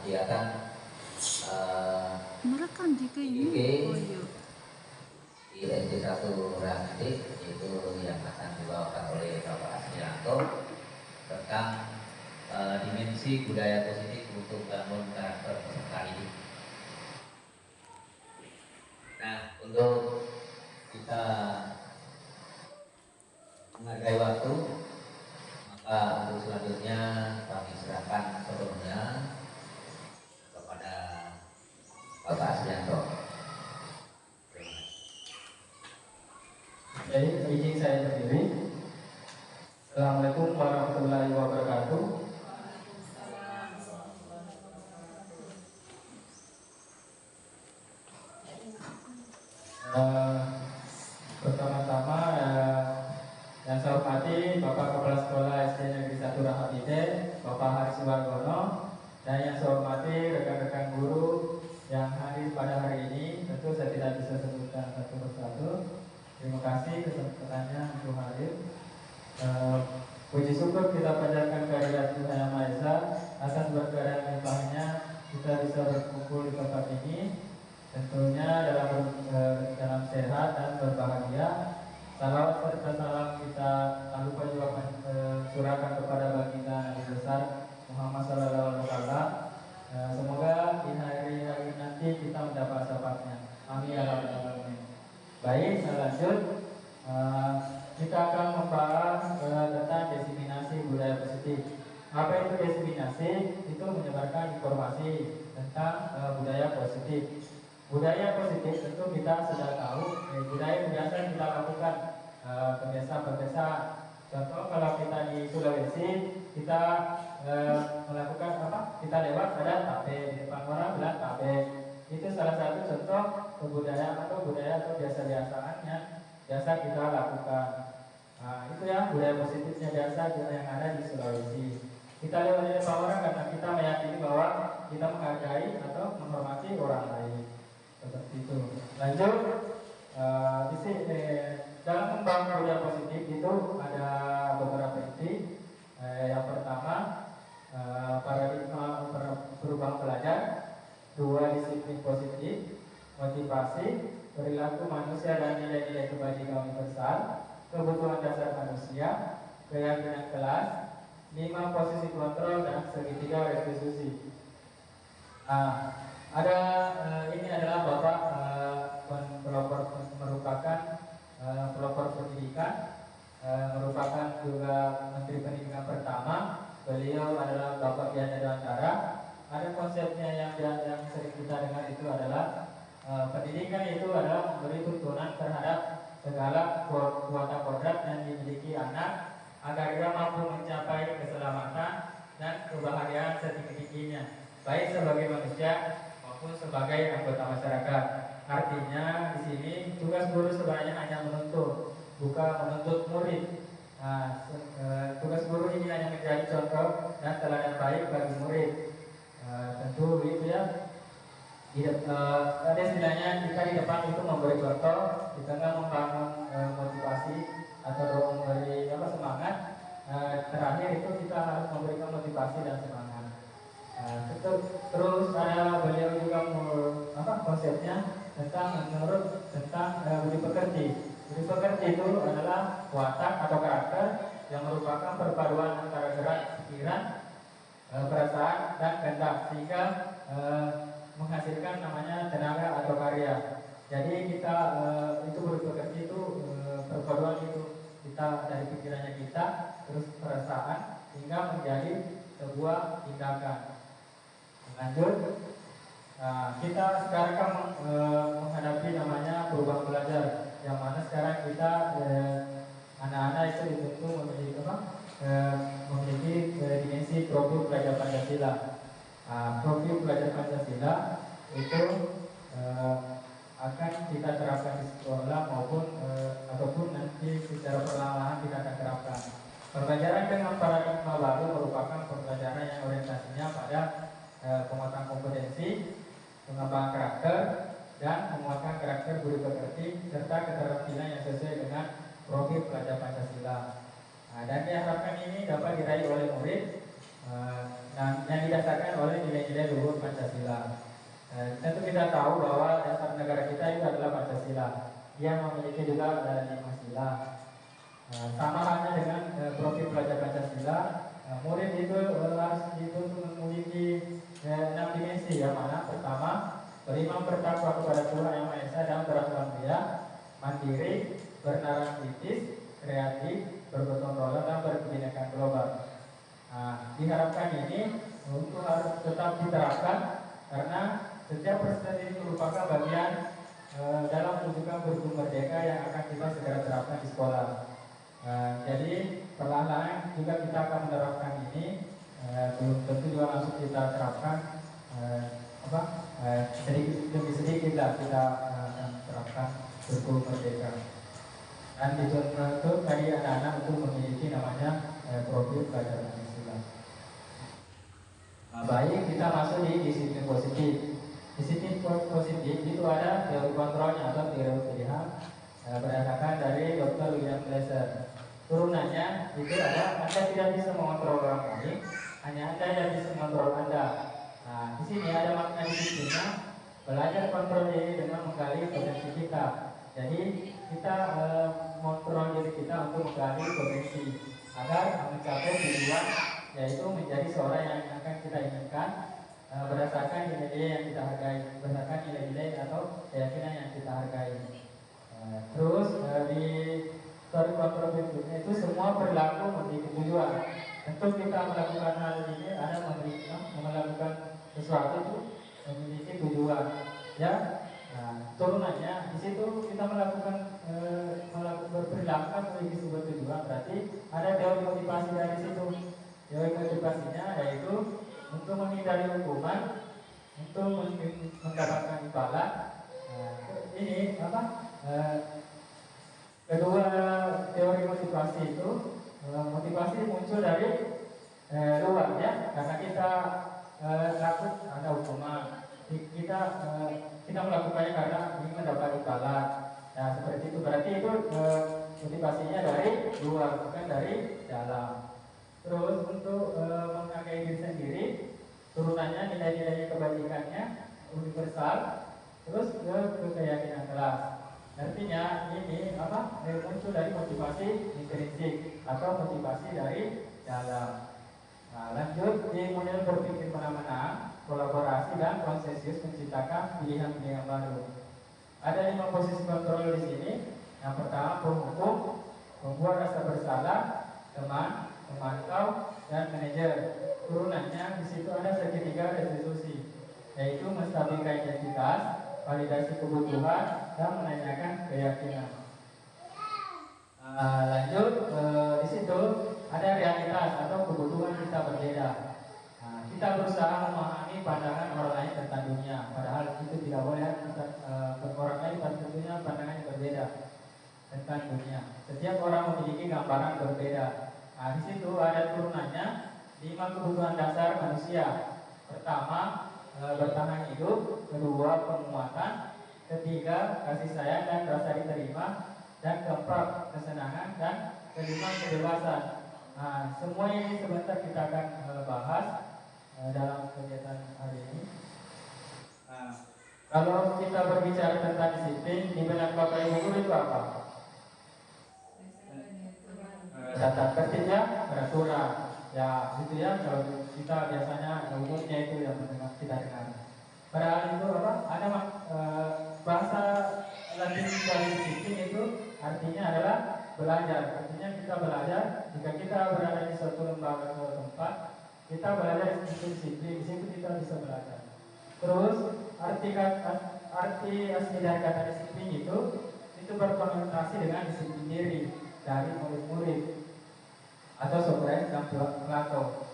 kegiatan merekam jika ini. Oh iya. Di SD 1 Rangadik, itu yang akan dibawakan oleh Bapak Asrianto tentang dimensi budaya positif untuk bangun karakter peserta didik. Nah, untuk kita menghargai waktu, maka untuk selanjutnya kami serahkan sepenuhnya kepada Bapak Asrianto. Jadi izin saya berdiri. Assalamualaikum warahmatullahi wabarakatuh. Pertama-tama yang saya hormati Bapak Kepala Sekolah SD Negeri 1 Rahmatide, Bapak Haris Wargono, dan yang saya hormati rekan-rekan guru yang hadir pada hari ini. Tentu saya tidak bisa sebutkan satu persatu. Terima kasih kesempatannya untuk hadir. Puji syukur kita panjatkan kehadirat Tuhan Yang Maha Esa atas berkah dan limpahnya kita bisa berkumpul di tempat ini. Tentunya dalam sehat dan berbahagia. Salawat serta salam kita tak lupa juga curahkan kepada baginda Nabi besar Muhammad SAW. Semoga di hari-hari nanti kita mendapat syafaatnya. Amin ya rabbal alamin. Baik, saya lanjut. Kita akan membahas tentang diseminasi budaya positif. Apa itu diseminasi? Itu menyebarkan informasi tentang budaya positif. Budaya positif tentu kita sudah tahu. Budaya biasa kita lakukan kebiasaan-kebiasaan. Contoh kalau kita di Sulawesi, kita melakukan apa? Kita lewat ada tabe, di depan orang bilang tabe. Itu salah satu contoh kebudayaan atau budaya atau biasa-biasaannya biasa kita lakukan. Nah, itu ya budaya positifnya biasa yang ada di Sulawesi. Kita lewat di depan orang karena kita meyakini bahwa kita menghargai atau menghormati orang lain. Seperti itu. Lanjut, di sini dalam membangun budaya positif itu ada beberapa inti. Yang pertama, paradigma perubahan pelajar. 2, disiplin positif, motivasi, perilaku manusia dan nilai-nilai kebajikan universal, kebutuhan dasar manusia, keyakinan kelas, 5, posisi kontrol, dan segitiga restitusi. Ini adalah Bapak merupakan pelopor pendidikan, merupakan juga Menteri Pendidikan pertama. Beliau adalah Bapak Dian Dewantara. Ada konsepnya yang sering kita dengar itu adalah pendidikan itu adalah memberi tuntunan terhadap segala kuota kodrat yang dimiliki anak agar ia mampu mencapai keselamatan dan kebahagiaan setinggi-tingginya, baik sebagai manusia maupun sebagai anggota masyarakat. Artinya di sini tugas guru sebenarnya hanya menuntut, bukan menuntut murid. Tugas guru ini hanya menjadi contoh dan teladan baik bagi murid. Tentu itu ya. Ada istilahnya kita di depan itu memberi contoh, di tengah membangun motivasi atau memberi semangat. Terakhir itu kita harus memberikan motivasi dan semangat. Terus beliau juga konsepnya tentang budi pekerti. Budi pekerti itu adalah watak atau karakter yang merupakan perpaduan antara gerak pikiran, perasaan dan kehendak sehingga menghasilkan namanya tenaga atau karya. Jadi kita itu berpekerti itu perpaduan itu kita dari pikirannya kita terus perasaan hingga menjadi sebuah tindakan. Lanjut, kita sekarang kan menghadapi namanya perubahan belajar, yang mana sekarang kita anak-anak itu dituntut memiliki dimensi profil belajar Pancasila. Profil belajar Pancasila itu akan kita terapkan di sekolah ataupun nanti secara perlahan kita akan terapkan. Pembelajaran dengan paradigma baru merupakan pembelajaran yang orientasinya pada penguatan kompetensi, pengembangan karakter, dan penguatan karakter budi pekerti serta keterampilan yang sesuai dengan profil pelajar Pancasila. Dan diharapkan ini dapat diraih oleh murid yang didasarkan oleh nilai-nilai luhur Pancasila. Tentu kita tahu bahwa dasar negara kita itu adalah Pancasila. Dia memiliki juga 5 sila. Sama halnya dengan profil pelajar Pancasila, murid itu harus dituntut memiliki 6 dimensi, yang mana pertama beriman bertakwa kepada Tuhan Yang Maha Esa dan berakhlak mulia, mandiri, bernalar kritis, kreatif, bergotong royong dan berkebinekaan global. Diharapkan ini untuk harus tetap diterapkan karena setiap persen ini merupakan bagian dalam mewujudkan kurikulum merdeka yang akan kita segera terapkan di sekolah. Jadi perlahan-lahan juga kita akan menerapkan ini, belum tentu juga langsung kita terapkan, sedikit demi sedikit lah kita akan terapkan kurikulum merdeka. Dan dituntut tadi anak-anak untuk memiliki namanya profil pelajar Pancasila. Baik, kita masuk di disiplin positif. Disiplin positif itu ada teori kontrolnya atau teori pilihan berdasarkan dari Dr. William Glasser. Turunannya itu ada Anda tidak bisa mengontrol orang lain, hanya Anda yang bisa mengontrol Anda. Di sini ada makna disiplinnya, belajar kontrol diri dengan menggali potensi kita. Jadi kita mengontrol diri kita untuk menggali potensi agar mencapai tujuan, yaitu menjadi seorang yang akan kita inginkan berdasarkan nilai-nilai yang kita hargai, berdasarkan nilai-nilai atau keyakinan yang kita hargai. Terus di teori kontrol berikutnya itu semua berlaku memiliki tujuan. Tentu kita melakukan hal ini ada melakukan sesuatu itu memiliki tujuan, ya. Turunannya di situ kita melakukan berperilaku memiliki sebuah tujuan, berarti ada teori motivasi dari situ. Teori motivasinya yaitu untuk menghindari hukuman, untuk mendapatkan imbalan. Ini apa? Kedua teori motivasi itu, motivasi muncul dari luar, ya, karena kita takut ada hukuman. Kita melakukannya karena ingin mendapat imbalan. Nah, seperti itu, berarti itu motivasinya dari luar, bukan dari dalam. Terus untuk menghargai diri sendiri, turunannya nilai-nilai kebajikannya universal, terus ke keyakinan kelas. Artinya ini muncul dari motivasi intrinsik atau motivasi dari dalam. Lanjut di model berpikir menang-menang, kolaborasi dan konsensus menciptakan pilihan-pilihan baru. Ada 5 posisi kontrol di sini. Yang pertama penghukum, membuat rasa bersalah, teman, memantau, dan manajer. Turunannya di situ ada segitiga restitusi, yaitu menstabilkan identitas, validasi kebutuhan, dan menanyakan keyakinan. Lanjut di situ ada realitas atau kebutuhan kita berbeda. Kita berusaha memahami pandangan orang lain tentang dunia, padahal itu tidak boleh. Orang lain tentunya pandangan yang berbeda tentang dunia. Setiap orang memiliki gambaran berbeda. Di situ ada turunannya 5 kebutuhan dasar manusia. Pertama, bertahan hidup. Kedua, penguatan. Ketiga, kasih sayang dan rasa diterima. Dan keempat, kesenangan. Dan kelima, kebebasan. Semua ini sebentar kita akan bahas dalam kegiatan hari ini. Kalau kita berbicara tentang disiplin, di benak Bapak Ibu guru itu apa? Tata tertibnya, peraturan. Ya, gitu ya. Kalau kita biasanya umumnya itu yang kita dengar. Padahal itu ada bahasa Latin dari disiplin itu artinya adalah belajar. Artinya kita belajar. Jika kita berada di suatu lembaga atau tempat, kita belajar disiplin. Di situ kita bisa belajar. Terus arti asli dari kata disiplin itu berkonotasi dengan disiplin diri dari murid-murid atau Socrates dan Plato.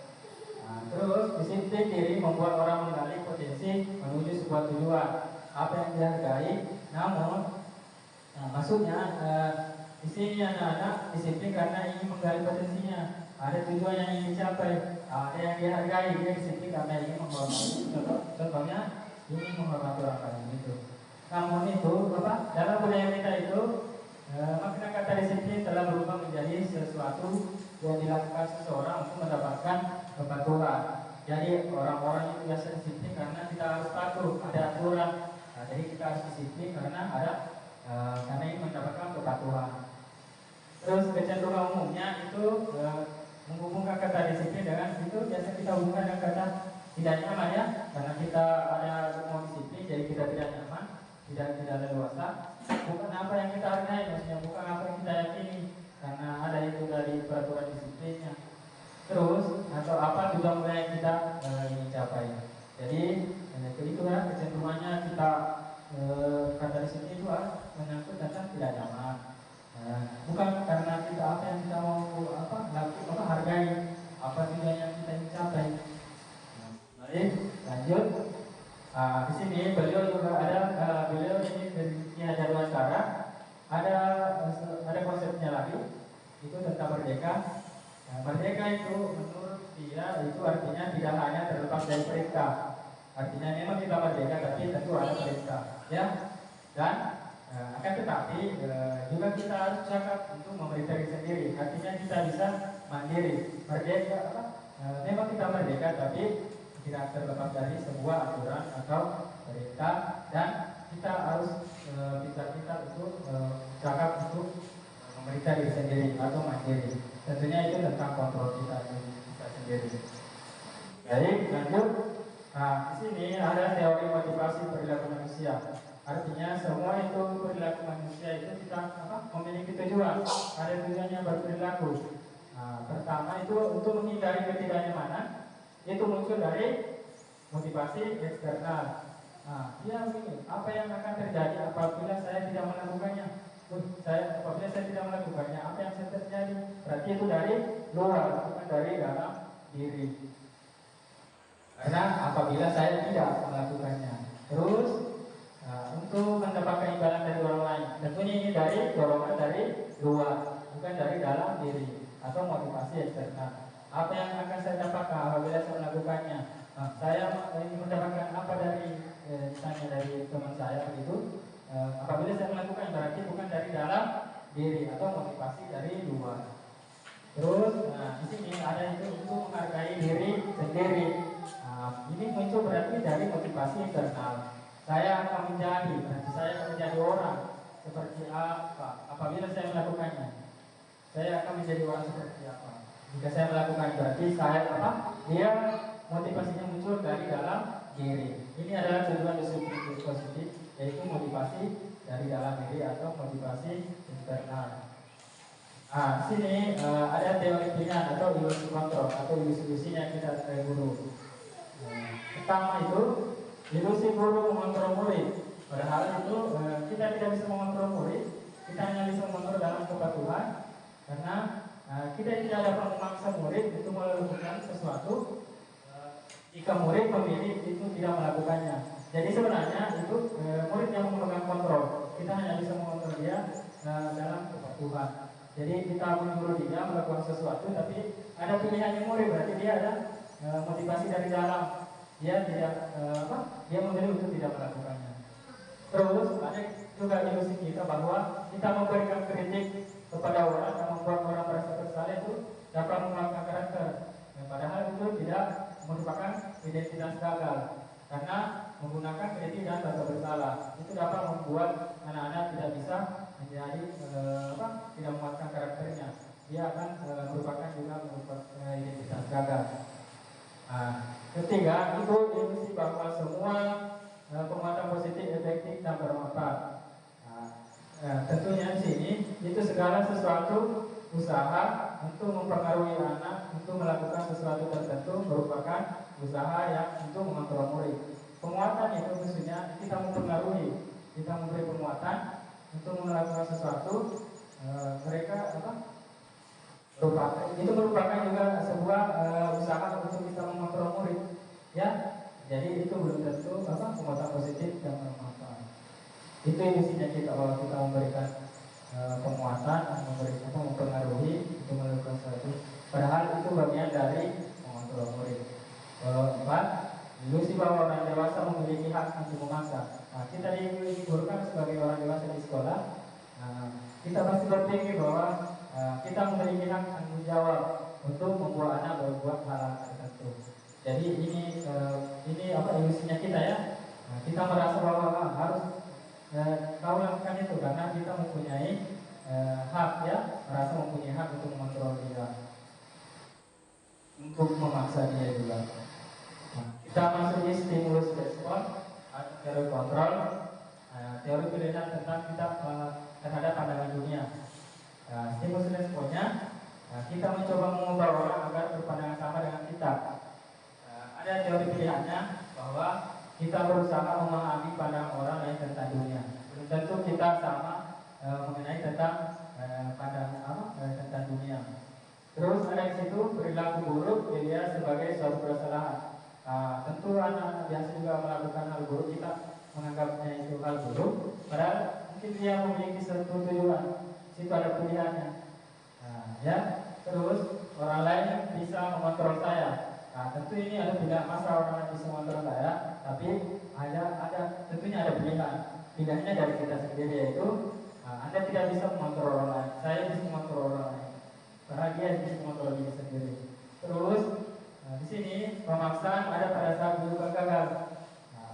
Terus disiplin diri membuat orang menggali potensi menuju sebuah tujuan apa yang dihargai. Namun maksudnya di sini anak-anak disiplin karena ingin menggali potensinya. Ada tujuan yang ingin dicapai, ada yang dihargai. Dia disiplin karena ingin menghormati. Contohnya ingin menghormati orang lain itu. Namun itu dalam budaya kita itu makna kata disiplin telah berubah menjadi sesuatu yang dilakukan seseorang untuk mendapatkan kepatuhan. Jadi orang-orang itu biasa disiplin karena kita harus patuh, ada aturan. Nah, jadi kita harus disiplin karena karena ini mendapatkan kepatuhan. Terus kecenderungan umumnya itu menghubungkan kata disiplin dengan itu biasa kita hubungkan dengan kata tidak nyaman ya, karena kita ada mau disiplin jadi kita tidak nyaman, tidak leluasa. Bukan apa yang kita hargai, maksudnya bukan apa yang kita yakini, karena ada itu dari peraturan disiplinnya. Terus atau apa tujuan yang kita ingin capai. Jadi itu ya kecenderungannya kita kata disiplin itu menyangkut tentang tidak nyaman. Bukan karena kita apa yang kita mau hargai, apa tujuan yang kita ingin capai. Mari lanjut. Di sini beliau juga ada beliau ini ada dua cara. Ada konsepnya lagi, itu tentang merdeka. Merdeka itu menurut dia itu artinya tidak hanya terlepas dari perintah. Artinya memang kita merdeka tapi tentu ada perintah, ya. Dan akan tetapi juga kita harus cakap untuk memerintah diri sendiri. Artinya kita bisa mandiri. Merdeka memang kita merdeka tapi tidak terlepas dari sebuah aturan atau perintah, dan kita harus kita untuk cakap untuk memerintah diri sendiri atau mandiri. Tentunya itu tentang kontrol kita sendiri. Baik, lanjut. Di sini ada teori motivasi perilaku manusia. Artinya semua itu perilaku manusia itu kita memiliki tujuan. Ada tujuannya berperilaku. Pertama itu untuk menghindari ketidaknyamanan. Itu muncul dari motivasi eksternal. Dia begini, apa yang akan terjadi apabila saya tidak melakukannya? Apabila saya tidak melakukannya, apa yang akan terjadi? Berarti itu dari luar, bukan dari dalam diri. Karena apabila saya tidak melakukannya, terus untuk mendapatkan imbalan dari orang lain, tentunya ini dari dorongan dari luar, bukan dari dalam diri atau motivasi eksternal. Apa yang akan saya dapatkan apabila saya melakukannya? Saya ingin mendapatkan apa dari misalnya dari teman saya begitu. Apabila saya melakukan berarti bukan dari dalam diri atau motivasi dari luar. Terus di sini ada itu untuk menghargai diri sendiri. Ini muncul berarti dari motivasi internal. Saya akan menjadi orang seperti apa apabila saya melakukannya. Saya akan menjadi orang seperti apa jika saya melakukan, berarti dia motivasinya muncul dari dalam diri. Ini adalah tujuan disiplin positif, yaitu motivasi dari dalam diri atau motivasi internal. Di sini ada teori pilihan atau ilusi kontrol atau ilusi yang kita dari guru. Pertama itu ilusi guru mengontrol murid. Padahal itu kita tidak bisa mengontrol murid, kita hanya bisa mengontrol dalam kepatuhan, karena kita tidak dapat memaksa murid untuk melakukan sesuatu jika murid memilih itu tidak melakukannya. Jadi sebenarnya itu murid yang memegang kontrol, kita hanya bisa mengontrol dia dalam kepatuhan. Jadi kita menyuruh dia melakukan sesuatu, tapi ada pilihannya murid, berarti dia ada motivasi dari dalam. Dia tidak dia memilih untuk tidak melakukannya. Terus ada juga ilusi kita bahwa kita memberikan kritik kepada orang yang membuat orang merasa bersalah itu dapat mengembangkan karakter. Padahal itu tidak merupakan identitas gagal, karena menggunakan kritik dan rasa bersalah itu dapat membuat anak-anak tidak bisa menjadi tidak memuaskan karakternya. Dia akan merupakan identitas gagal. Ketiga itu ilusi bahwa semua penguatan positif efektif dan bermanfaat. Tentunya di sini itu segala sesuatu usaha untuk mempengaruhi anak untuk melakukan sesuatu tertentu merupakan usaha yang untuk mengontrol murid. Penguatan itu maksudnya kita mempengaruhi, kita memberi penguatan untuk melakukan sesuatu. Mereka merupakan juga sebuah usaha untuk kita mengontrol murid, ya. Jadi itu belum tentu penguatan positif dan bermanfaat. Itu ilusinya kita bahwa kita memberikan penguatan, mempengaruhi untuk melakukan sesuatu. Padahal itu bagian dari mengontrol murid. Keempat, ilusi bahwa orang dewasa memiliki hak untuk memaksa. Kita digunakan sebagai orang dewasa di sekolah. Kita pasti berpikir bahwa kita memiliki hak tanggung jawab untuk membuat anak berbuat hal tertentu. Jadi ini apa ilusinya kita ya. Nah, kita merasa bahwa harus kau lakukan itu karena kita mempunyai hak ya, merasa mempunyai hak untuk mengontrol dia, untuk memaksa dia juga. Nah, kita masuk di stimulus respon, teori kontrol, teori pilihan tentang kita terhadap pandangan dunia. Nah, stimulus responnya, kita mencoba mengubah orang agar berpandangan sama dengan kita. Ada teori pilihannya bahwa kita berusaha memahami pandangan orang lain tentang dunia. Belum tentu kita sama mengenai tentang pandangan tentang dunia. Terus ada di situ perilaku buruk dilihat sebagai suatu kesalahan. Tentu anak-anak biasa juga melakukan hal buruk, kita menganggapnya itu hal buruk. Padahal mungkin dia memiliki satu tujuan. Situ ada pilihannya. Ya. Terus orang lain bisa mengontrol saya. Tentu ini ada tidak masalah orang lain bisa mengontrol saya, tapi tentunya ada pilihan. Pilihannya dari kita sendiri, yaitu Anda tidak bisa mengontrol orang lain, saya bisa mengontrol orang lain. Karena dia bisa mengontrol diri sendiri. Terus di sini pemaksaan ada pada saat juga gagal.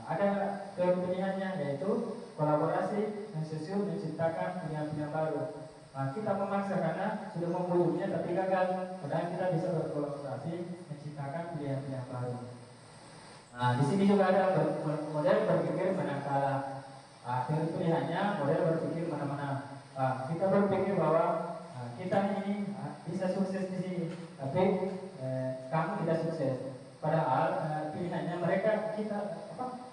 Ada pilihannya, yaitu kolaborasi, mensusun, menciptakan pilihan-pilihan baru. Kita memaksa karena sudah membuluknya tapi gagal. Padahal kita bisa berkolaborasi, menciptakan pilihan-pilihan baru. Di sini juga ada model berpikir menang kalah. Teori pilihannya model berpikir mana-mana. Kita berpikir bahwa kita ini bisa sukses di sini, tapi kamu tidak sukses. Padahal pilihannya kita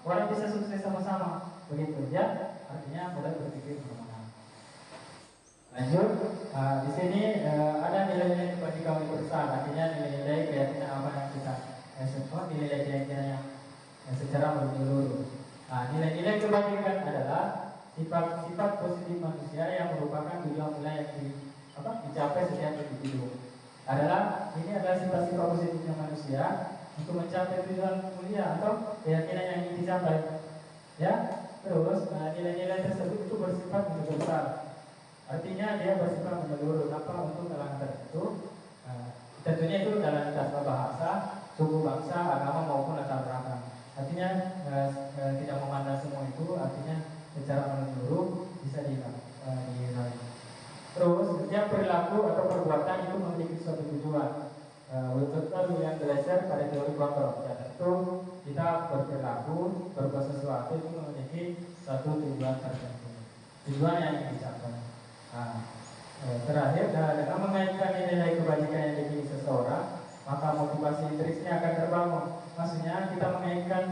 orang bisa sukses sama-sama, begitu ya. Artinya model berpikir mana-mana. Lanjut, di sini ada nilai-nilai kebajikan universal, artinya nilai-nilai keyakinan apa yang kita sebut, nilai-nilai keyakinan yang secara menyeluruh. Nilai-nilai kebajikan adalah sifat-sifat positif manusia yang merupakan tujuan mulia yang dicapai setiap individu. Ini adalah sifat-sifat positifnya manusia untuk mencapai tujuan mulia atau keyakinan yang ingin dicapai. Ya, terus nilai-nilai tersebut itu bersifat universal. Artinya dia bersifat menyeluruh untuk kalangan tertentu. Tentunya itu dalam dasar bahasa, suku, bangsa, agama maupun latar belakang. Artinya tidak memandang semua itu, artinya secara menyeluruh bisa dinilai. Terus setiap perilaku atau perbuatan itu memiliki suatu tujuan. Betul yang belajar pada teori kontrol. Ya, tentu kita berperilaku, berbuat sesuatu itu memiliki suatu tujuan tertentu. Tujuan yang ingin dicapai. Terakhir, dengan mengaitkan nilai kebajikan yang dimiliki seseorang, maka motivasi intrinsiknya akan terbangun. Maksudnya kita mengaitkan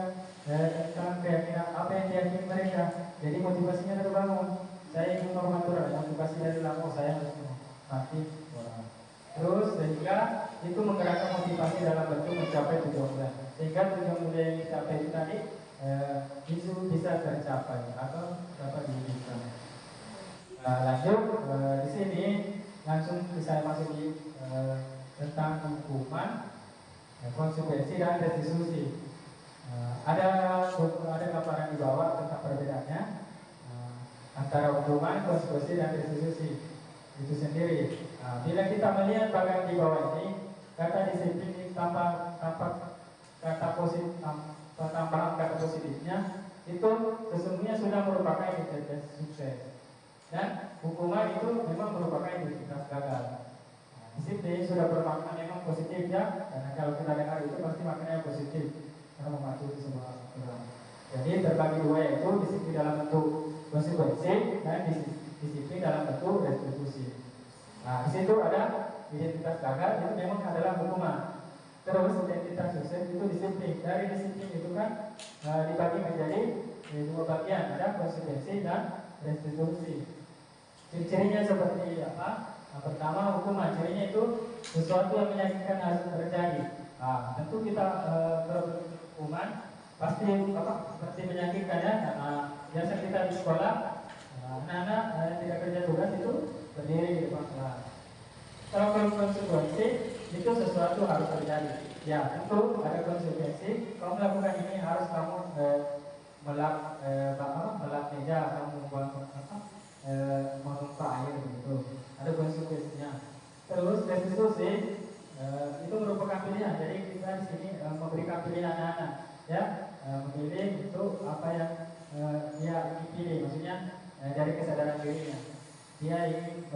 tentang keyakinan apa yang diyakini mereka. Jadi motivasinya terbangun. Saya ingin menghormati orang, motivasi dari lama saya harus menghormati orang. Terus sehingga itu menggerakkan motivasi dalam bentuk mencapai tujuan mulia. Sehingga tujuan mulia yang dicapai itu tadi itu bisa tercapai atau dapat diwujudkan. Lanjut di sini langsung saya masuk di tentang hukuman, konsekuensi dan restitusi. Ada gambaran di bawah tentang perbedaannya antara hukuman, konsekuensi dan restitusi itu sendiri. Bila kita melihat bagian di bawah ini, kata disiplin tanpa kata positif, tambahan kata positifnya itu sesungguhnya sudah merupakan identitas sukses. Dan hukuman itu memang merupakan identitas gagal. Disiplin sudah bermakna memang positif ya, karena kalau kita dengar itu pasti maknanya positif karena mematuhi sebuah aturan. Jadi terbagi dua, yaitu disiplin dalam bentuk konsekuensi dan disiplin dalam bentuk restitusi. Di situ ada identitas gagal itu memang adalah hukuman. Terus identitas sukses itu disiplin. Dari disiplin itu kan dibagi menjadi dua bagian, ada konsekuensi dan restitusi. Ciri-cirinya seperti apa? Pertama, hukuman. Cirinya itu sesuatu yang menyakitkan harus terjadi. Tentu kita hukuman pasti seperti menyakitkan ya. Biasa kita di sekolah, anak-anak tidak kerja tugas itu berdiri di depan kelas. Kalau konsekuensi itu sesuatu harus terjadi. Ya, tentu ada konsekuensi. Kalau melakukan ini harus kamu melap meja, kamu membuang menumpah air begitu. Ada konsekuensinya. Terus restitusi itu merupakan pilihan. Jadi kita di sini memberikan memilih untuk apa yang dia ingin pilih, maksudnya dari kesadaran dirinya dia ingin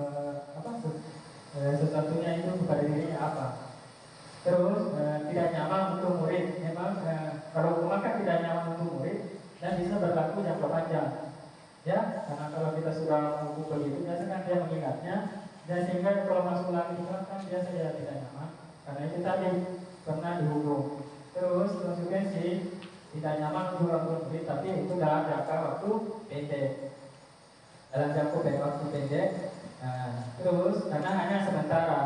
sesuatunya itu kepada dirinya apa. Terus tidak nyaman untuk murid. Memang kalau hukuman kan tidak nyaman untuk murid dan bisa berlaku jangka panjang. Ya, karena kalau kita sudah menghukum begitu, biasanya kan dia mengingatnya dan sehingga kalau masuk lagi kan biasa dia tidak nyaman. Karena itu tadi pernah dihukum. Terus konsekuensi tidak nyaman untuk murid, tapi itu dalam jangka waktu pendek. Dalam jangka waktu pendek. Terus karena hanya sementara.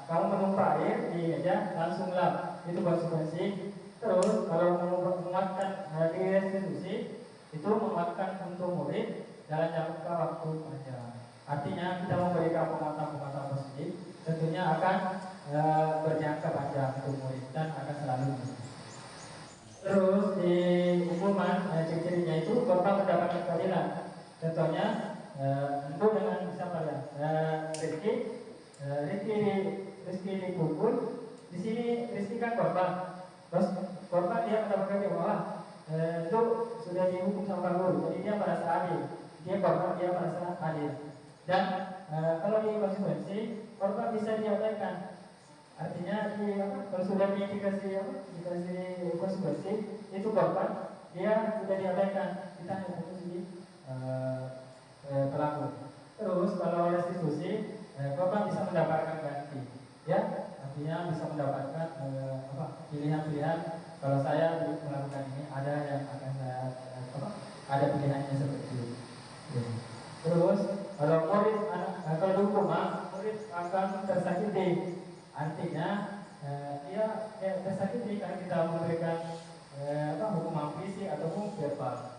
Kamu menumpah air di meja langsung lap, itu konsekuensi. Terus kalau mau menguatkan di restitusi, itu menguatkan untuk murid dalam jangka waktu panjang. Artinya kita memberikan penguatan-penguatan positif, tentunya akan berjangka panjang untuk murid dan akan selalu. Terus di hukuman ciri-cirinya itu korban mendapatkan keadilan. Contohnya untuk dengan siapa ya? Rizky dipukul, di sini Rizky kan korban. Terus korban dia mendapatkan di bawah, itu sudah dihukum sama guru, jadi dia merasa adil. Dia korban, dia merasa adil. Dan kalau di konsekuensi, korban bisa diabaikan. Artinya kalau sudah dikasih konsekuensi, itu korban dia sudah diabaikan. Kita hanya fokus di pelaku. Terus kalau restitusi, korban bisa mendapatkan ganti. Ya, artinya bisa mendapatkan pilihan-pilihan. Kalau saya melakukan ini, ada yang akan saya ada pilihannya seperti itu. Terus kalau kalau hukuman murid akan tersakiti, artinya dia tersakiti karena kita memberikan hukuman fisik ataupun verbal.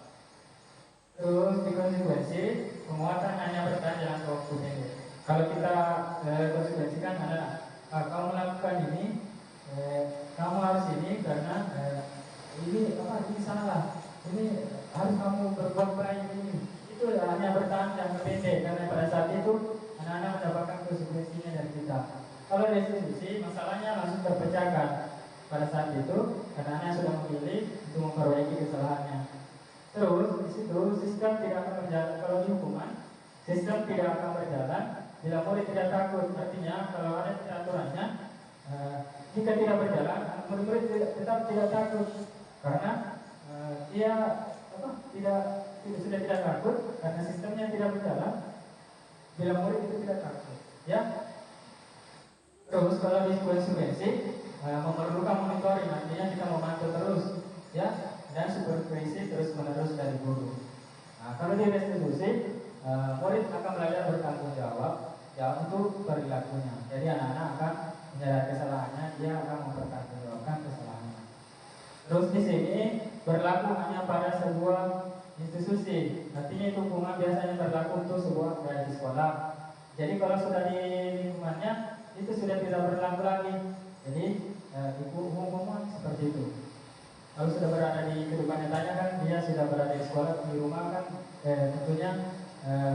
Terus di konsekuensi penguatan hanya bertahan dalam waktu pendek. Kalau kita konsekuensikan adalah kamu melakukan ini, kamu harus ini karena ini salah, ini harus kamu berbuat baik ini. Itu hanya bertahan jangka pendek karena pada saat itu anak-anak mendapatkan konsekuensinya dari kita. Kalau restitusi masalahnya langsung terpecahkan pada saat itu karena anak sudah memilih untuk memperbaiki kesalahannya. Terus di situ sistem tidak akan berjalan. Kalau di hukuman sistem tidak akan berjalan bila murid tidak takut. Artinya kalau ada aturannya, jika tidak berjalan, murid tetap tidak takut karena dia sudah tidak takut karena sistemnya tidak berjalan. Bila murid itu tidak takut, ya. Terus kalau di konsekuensi memerlukan monitoring, artinya kita memantau terus, ya, dan supervisi terus menerus dari guru. Nah, kalau di restitusi, murid akan belajar bertanggung jawab untuk perilakunya. Jadi anak-anak akan menyadari kesalahannya, dia akan mempertanggungjawabkan kesalahannya. Terus di sini berlaku hanya pada sebuah institusi. Artinya itu hukuman biasanya berlaku untuk sebuah budaya di sekolah. Jadi kalau sudah di lingkungannya itu sudah tidak berlaku lagi. Jadi hukuman seperti itu. Kalau sudah berada di kehidupan nyatanya kan dia sudah berada di sekolah, di rumah kan tentunya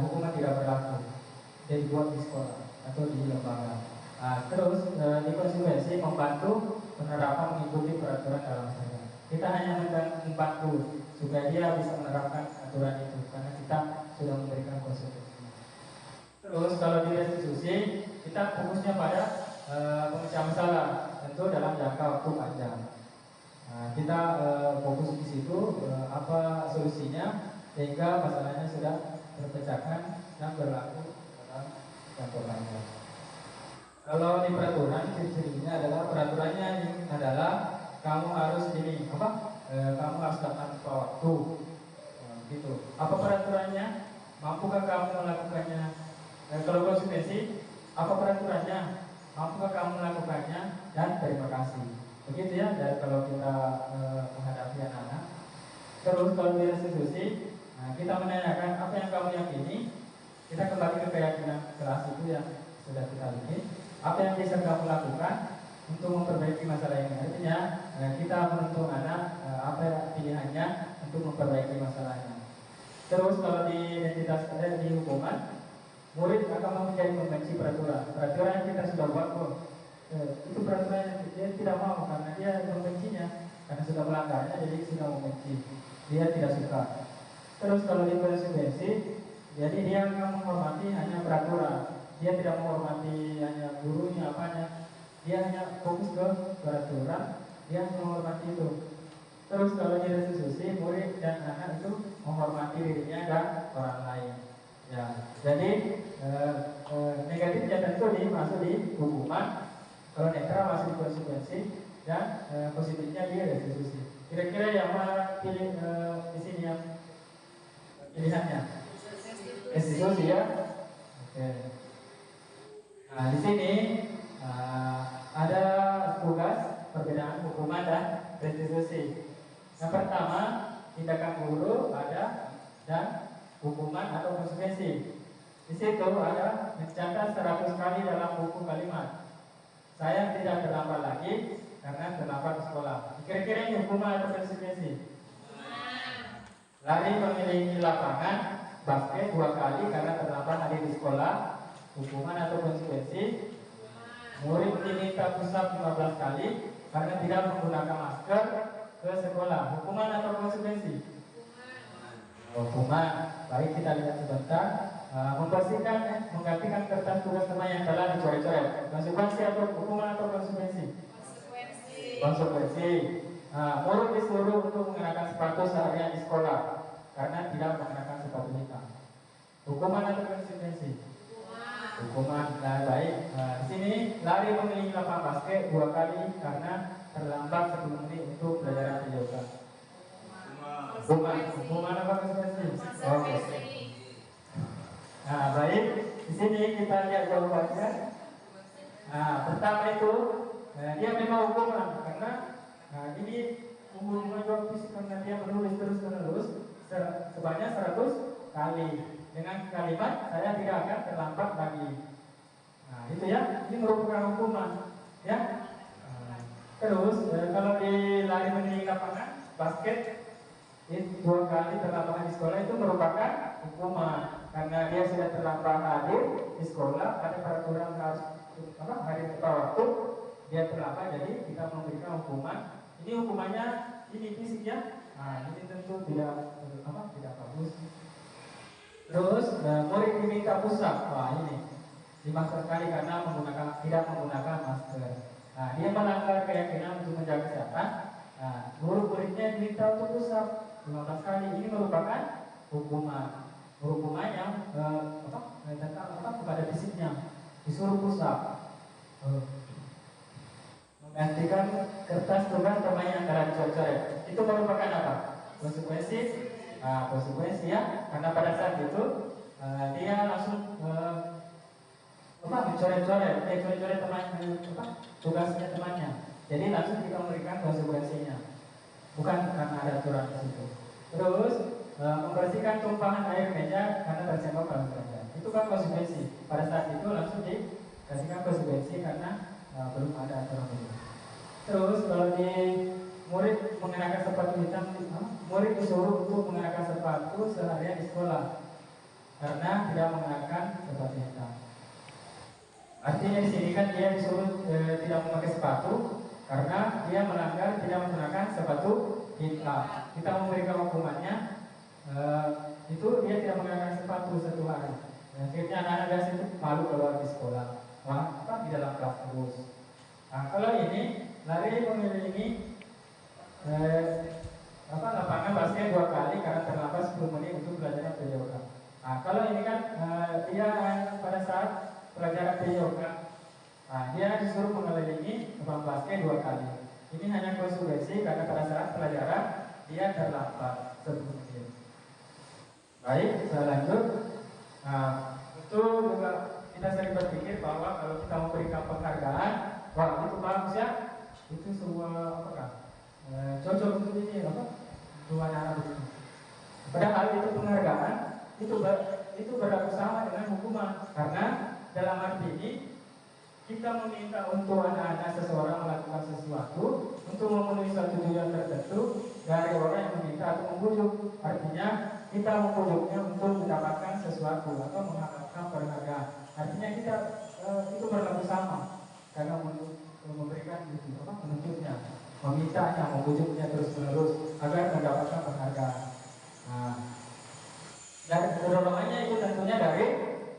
hukuman tidak berlaku. Dia dibuat di sekolah atau di lembaga. Terus di konsekuensi membantu penerapan mengikuti peraturan dalam saja. Kita hanya membantu supaya dia bisa menerapkan aturan itu karena kita sudah memberikan konsekuensi. Terus kalau di restitusi kita fokusnya pada pemecahan masalah, tentu dalam jangka waktu panjang. Kita fokus di situ apa solusinya sehingga masalahnya sudah terpecahkan dan berlaku dalam jangka panjang. Kalau di peraturan ciri-cirinya adalah peraturannya ini adalah kamu harus ini kamu harus datang tepat waktu, gitu. Apa peraturannya? Mampukah kamu melakukannya? Kalau konsekuensi, apa peraturannya? Mampukah kamu melakukannya? Dan terima kasih. Begitu ya. Dan kalau kita menghadapi anak-anak. Terus kalau di restitusi, kita menanyakan apa yang kamu yakini. Kita kembali ke keyakinan kelas itu yang sudah kita bikin. Apa yang bisa kamu lakukan untuk memperbaiki masalah ini? Artinya kita menuntut anak apa pilihannya untuk memperbaiki masalahnya. Terus kalau di identitas di hukuman, murid akan menjadi membenci peraturan. Peraturan yang kita sudah buat itu peraturan yang dia tidak mau karena dia membencinya. karena sudah melanggarnya, jadi sudah membenci, dia tidak suka. Terus kalau di konsekuensi, jadi dia akan menghormati hanya peraturan, dia tidak menghormati hanya gurunya apanya, dia hanya fokus ke peraturan, dia menghormati itu. Terus kalau di restitusi, murid dan anak itu menghormati dirinya dan orang lain. Ya, jadi negatifnya tentu masuk di hukuman, kalau netral masuk di konsekuensi, dan positifnya di restitusi. Kira-kira yang mana pilih di sini yang pilihannya? Restitusi ya. Oke. Nah di sini ada tugas perbedaan hukuman dan restitusi. Yang pertama, tindakan guru ada dan hukuman atau konsekuensi. Di situ ada mencatat 100 kali dalam buku kalimat. Saya tidak terlambat lagi karena terlambat ke sekolah. Kira-kira ini hukuman atau konsekuensi? Lari mengelilingi lapangan basket 2 kali karena terlambat hari di sekolah. Hukuman atau konsekuensi? Murid diminta pusat 15 kali karena tidak menggunakan masker ke sekolah. Hukuman atau konsekuensi? Hukuman. Baik, kita lihat sebentar. Membersihkan, menggantikan kertas tugas teman yang telah dicoret-coret. Konsekuensi atau hukuman atau konsekuensi? Konsekuensi. Murid disuruh untuk mengenakan sepatu seharian di sekolah karena tidak mengenakan sepatu hitam. Hukuman atau konsekuensi? Hukuman. Nah, baik. Di sini lari mengelilingi lapangan basket 2 kali karena terlambat 10 menit untuk belajar yoga. Hukuman apa konsekuensi? Oke. Nah, baik. Di sini kita lihat jawabannya. Nah, pertama itu dia memang hukuman karena ini umur jawab fisik karena dia menulis terus-menerus sebanyak 100 kali dengan kalimat saya tidak akan terlambat lagi. Nah, itu ya, ini merupakan hukuman, ya. Terus kalau di lari mengelilingi lapangan basket 2 kali terlambat di sekolah itu merupakan hukuman karena dia sudah terlambat hadir di sekolah, ada peraturan harus hari tepat waktu, dia terlambat, jadi kita memberikan hukuman. Ini hukumannya ini fisiknya, nah ini tentu tidak bagus. Terus murid diminta pusat, wah ini 5 kali karena tidak menggunakan masker. Nah dia melanggar keyakinan untuk menjaga kesehatan. Nah murid-muridnya diminta untuk pusat 15 kali. Ini merupakan hukuman. Hukuman yang kepada fisiknya disuruh pusat. Menggantikan kertas tugas teman yang telah dicoret-coret. Itu merupakan apa? Konsekuensi. Konsekuensi ya, karena pada saat itu dia langsung mencoret-coret teman tugasnya temannya. Jadi langsung kita memberikan konsekuensinya, bukan karena ada aturan di situ. Terus membersihkan tumpahan air meja karena tersenggol dalam meja. Itu kan konsekuensi. Pada saat itu langsung dikasihkan konsekuensi karena belum ada aturan itu. Terus kalau di murid mengenakan sepatu hitam, murid disuruh untuk mengenakan sepatu seharian di sekolah karena tidak mengenakan sepatu hitam. Artinya di sini kan dia disuruh tidak memakai sepatu karena dia melanggar tidak menggunakan sepatu hitam. Kita memberikan hukumannya itu dia tidak mengenakan sepatu 1 hari. Akhirnya anak-anak biasa itu malu keluar di sekolah, di dalam kelas terus. Nah, kalau ini lari mengelilingi lapangan basket 2 kali karena terlambat 10 menit untuk pelajaran yoga. Nah, kalau ini kan dia pada saat pelajaran yoga, dia disuruh mengelilingi lapangan basket 2 kali. Ini hanya konsekuensi karena pada saat pelajaran dia terlambat 10 menit. Baik, saya lanjut. Nah, itu juga kita sering berpikir bahwa kalau kita memberikan penghargaan, wah itu bagus ya, itu sebuah cocok untuk ini dua anak begini. Padahal itu penghargaan itu berlaku sama dengan hukuman karena dalam arti ini kita meminta untuk anak-anak seseorang melakukan sesuatu untuk memenuhi suatu tujuan tertentu dari orang yang meminta atau membujuk. Artinya kita membujuknya untuk mendapatkan sesuatu atau mendapatkan penghargaan. Artinya kita itu berlaku sama karena memberikan menuntutnya. memintanya, membujuknya terus-menerus agar mendapatkan penghargaan. Nah, dan dorongannya itu tentunya dari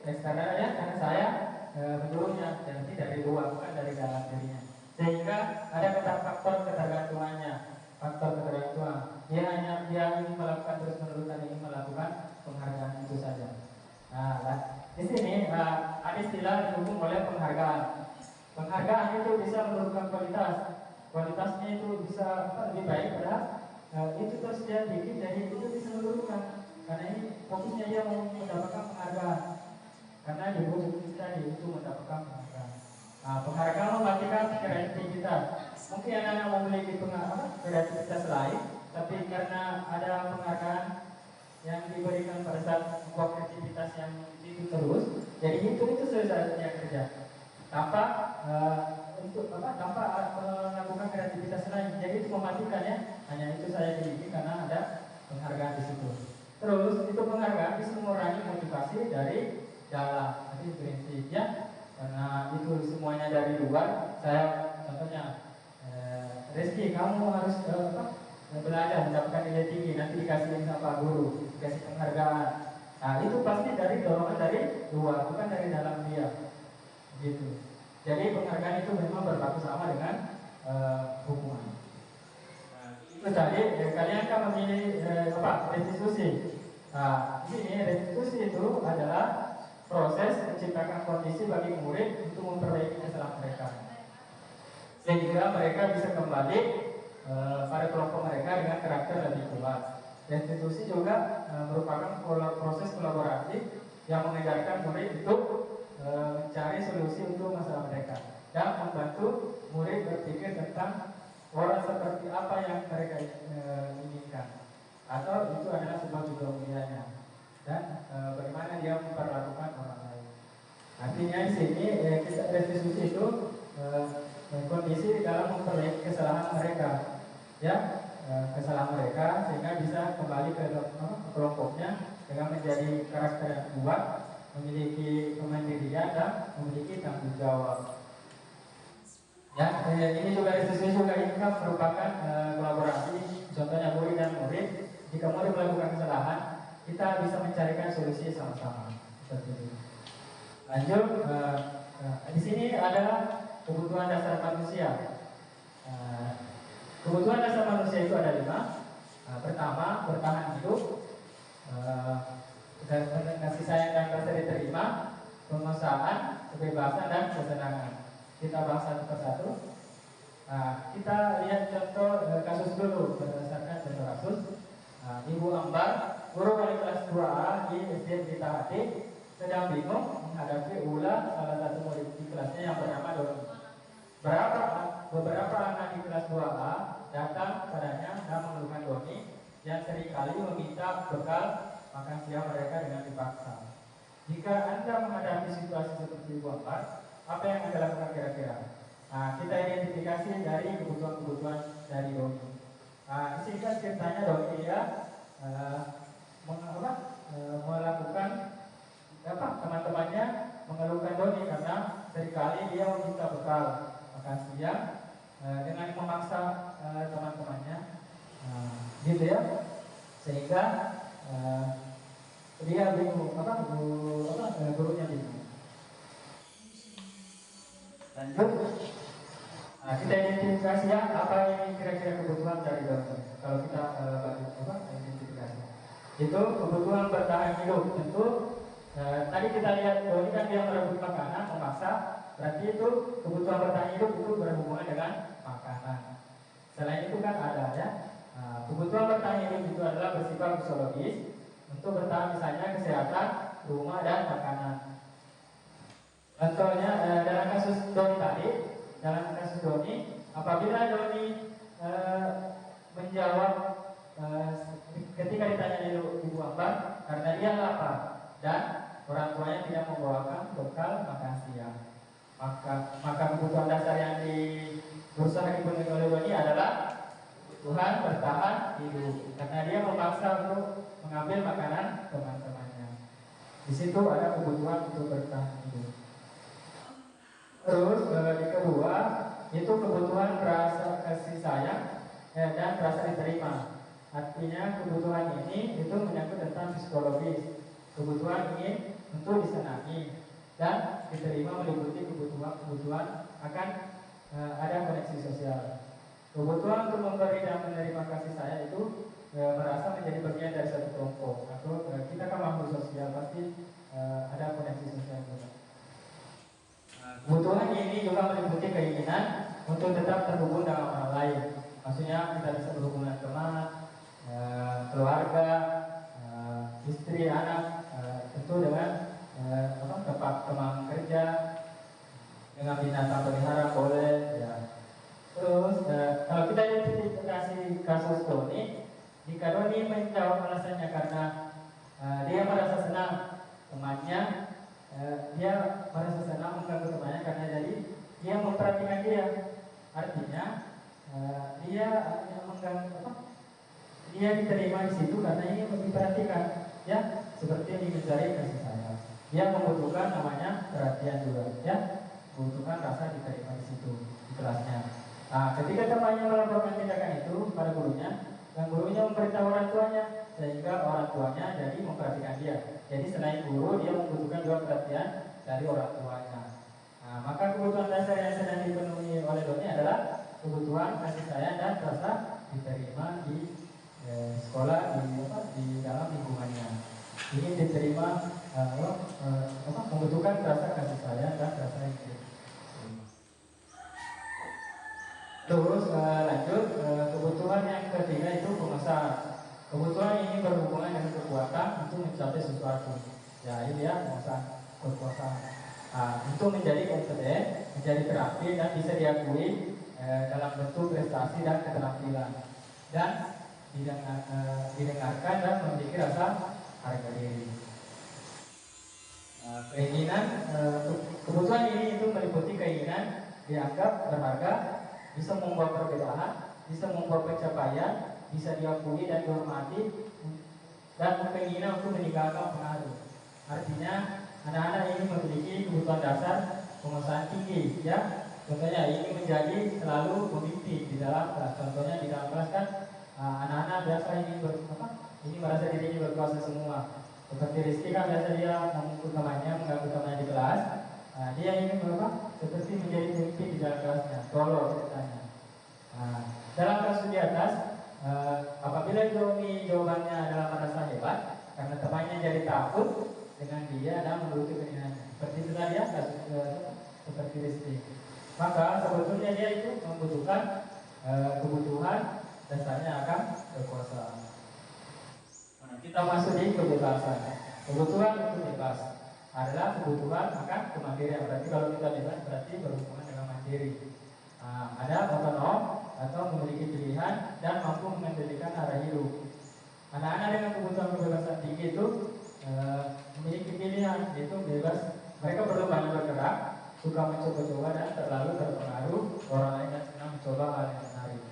eksternal ya, karena saya menyuruhnya, jadi dari luar, bukan dari dalam dirinya. Sehingga ada faktor ketergantungannya, faktor ketergantungan. Dia ingin melakukan terus-menerus dan ingin melakukan penghargaan itu saja. Nah, di sini ada istilah didukung oleh penghargaan. Penghargaan itu bisa menurunkan kualitasnya itu bisa lebih baik, padahal itu terus dia dikit, jadi itu bisa menurunkan. Karena ini fokusnya dia mau mendapatkan penghargaan. Karena di buku tadi itu mendapatkan penghargaan. Nah, penghargaan mematikan kreativitas. Mungkin anak-anak memiliki kreativitas lain, tapi karena ada penghargaan yang diberikan pada saat membuat kreativitas yang itu terus, jadi itu selesai kerja. Tanpa tanpa melakukan kreativitas lain, jadi itu mematikan ya. Hanya itu saya miliki karena ada penghargaan di situ. Terus itu penghargaan bisa mengurangi motivasi dari dalam, jadi prinsipnya karena itu semuanya dari luar. Saya contohnya, Rizky, kamu harus belajar mendapatkan nilai tinggi, nanti dikasih sama guru, dikasih penghargaan. Nah itu pasti dari dorongan dari luar, bukan dari dalam dia, gitu. Jadi penghargaan itu memang berlaku sama dengan hukuman. Nah, itu tadi kalian akan memilih restitusi. Nah, di sini restitusi itu adalah proses menciptakan kondisi bagi murid untuk memperbaiki kesalahan mereka, sehingga mereka bisa kembali pada kelompok mereka dengan karakter lebih kuat. Restitusi juga merupakan proses kolaboratif yang mengajarkan murid untuk mencari solusi untuk masalah mereka dan membantu murid berpikir tentang orang seperti apa yang mereka inginkan, atau itu adalah sebuah juga mulianya, dan bagaimana dia memperlakukan orang lain. Artinya di sini restitusi itu kondisi dalam memperbaiki kesalahan mereka, ya, kesalahan mereka sehingga bisa kembali ke kelompoknya dengan menjadi karakter yang kuat, memiliki kemandirian dan memiliki tanggung jawab. Ya, ini juga restitusi juga ini kan merupakan kolaborasi. Contohnya murid dan murid, jika murid melakukan kesalahan, kita bisa mencarikan solusi sama-sama. Seperti itu. Lanjut, di sini ada kebutuhan dasar manusia. Kebutuhan dasar manusia itu ada 5. Pertama, bertahan hidup, kasih sayang dan rasa diterima, penguasaan, kebebasan dan kesenangan. Kita bahas satu persatu. Kita lihat contoh kasus dulu berdasarkan contoh kasus. Ibu Ambar, guru wali kelas 2A di SD Pelita Hati, sedang bingung menghadapi ulah salah satu murid di kelasnya yang bernama Doni. Beberapa anak di kelas 2A datang padanya dan mengeluhkan Doni yang seringkali meminta bekal makan siang mereka dengan dipaksa. Jika Anda menghadapi situasi seperti Ibu Ambar, apa yang Anda lakukan kira-kira? Kita identifikasi dari kebutuhan-kebutuhan dari Doni. Di sini kan ceritanya Doni dia melakukan teman-temannya mengeluhkan Doni karena seringkali dia meminta bekal makan siang dengan memaksa teman-temannya, gitu ya, sehingga dia bingung, gurunya bingung. Lanjut, kita identifikasi ya apa yang kira-kira kebutuhan dari Doni. Kalau kita identifikasi, itu kebutuhan bertahan hidup. Tentu tadi kita lihat Doni kan dia merebut makanan, memaksa, berarti itu kebutuhan bertahan hidup itu berhubungan dengan makanan. Selain itu kan ada ya, kebutuhan bertahan hidup itu adalah bersifat fisiologis untuk bertahan, misalnya kesehatan, rumah dan makanan. Contohnya dalam kasus Doni tadi, apabila Doni menjawab ketika ditanya Ibu Ambar karena dia lapar dan orang tuanya tidak membawakan bekal makan siang, maka kebutuhan dasar yang berusaha dipenuhi oleh Doni adalah Tuhan bertahan hidup, karena dia memaksa untuk mengambil makanan teman-temannya. Di situ ada kebutuhan untuk bertahan hidup. Terus yang kedua itu kebutuhan rasa kasih sayang dan rasa diterima. Artinya kebutuhan ini itu menyangkut tentang psikologis. Kebutuhan ingin untuk disenangi dan diterima meliputi kebutuhan akan ada koneksi sosial. Kebutuhan untuk memberi dan menerima kasih sayang itu merasa menjadi bagian dari satu kelompok atau kita kan makhluk sosial, pasti ada koneksi sosial juga. Kebutuhan ini juga meliputi keinginan untuk tetap terhubung dengan orang lain. Maksudnya kita bisa berhubungan teman, keluarga, istri, anak, tentu dengan tempat teman kerja, dengan binatang pelihara boleh. Ya. Terus kalau kita identifikasi kasus Doni, jika Doni menjawab alasannya karena dia merasa senang temannya, dia merasa senang mengganggu temannya karena jadi dia memperhatikan dia. Artinya dia dia diterima di situ karena ingin diperhatikan, ya, seperti yang mencari kasih sayang. Dia membutuhkan namanya perhatian juga, ya, membutuhkan rasa diterima di situ di kelasnya. Nah, ketika temannya melaporkan tindakan itu pada gurunya, dan gurunya memberitahu orang tuanya, sehingga orang tuanya jadi memperhatikan dia. Jadi selain guru, dia membutuhkan juga perhatian dari orang tuanya. Nah, maka kebutuhan dasar yang sedang dipenuhi oleh Doni adalah kebutuhan kasih sayang dan rasa diterima di sekolah, di dalam lingkungannya. Ingin diterima, membutuhkan rasa kasih sayang dan rasa diterima. Terus lanjut, kebutuhan yang ketiga itu pemesan. Kebutuhan ini berhubungan dengan kekuatan untuk mencapai sesuatu. Ya, ini ya pemesan kekuasaan. Itu menjadi kompeten, menjadi terapi dan bisa diakui dalam bentuk prestasi dan keterampilan, dan didengarkan dan memiliki rasa harga diri. Keinginan, kebutuhan ini itu meliputi keinginan dianggap berharga, bisa membawa perbedaan, bisa membawa pencapaian, bisa diakui dan dihormati, dan keinginan untuk meninggalkan pengaruh. Artinya anak-anak ini memiliki kebutuhan dasar pemesan tinggi, ya. Contohnya ini menjadi selalu pemimpin di dalam kelas. Contohnya di dalam kelas kan anak-anak biasa ini merasa dirinya berkuasa semua. Seperti Rizky kan biasa dia memukul temannya, mengganggu temannya di kelas. Dia ingin seperti menjadi pemimpin di dalam kelasnya, tolong ceritanya. Dalam kasus di atas, apabila Jomi jawabannya adalah merasa hebat karena temannya jadi takut dengan dia dan menuruti keinginannya, seperti itu tadi ya, kasus seperti Rizky. Maka sebetulnya dia itu membutuhkan kebutuhan dasarnya akan kekuasaan. Kita masuk di kebebasan. Kebutuhan itu bebas adalah kebutuhan akan kemandirian. Berarti kalau kita bebas berarti berhubungan dengan mandiri. Ada otonom atau memiliki pilihan dan mampu mengendalikan arah hidup. Anak-anak dengan kebutuhan kebebasan tinggi itu memiliki pilihan, yaitu bebas. Mereka perlu banyak bergerak, suka mencoba-coba dan terlalu terpengaruh orang lain yang senang mencoba hal yang menarik.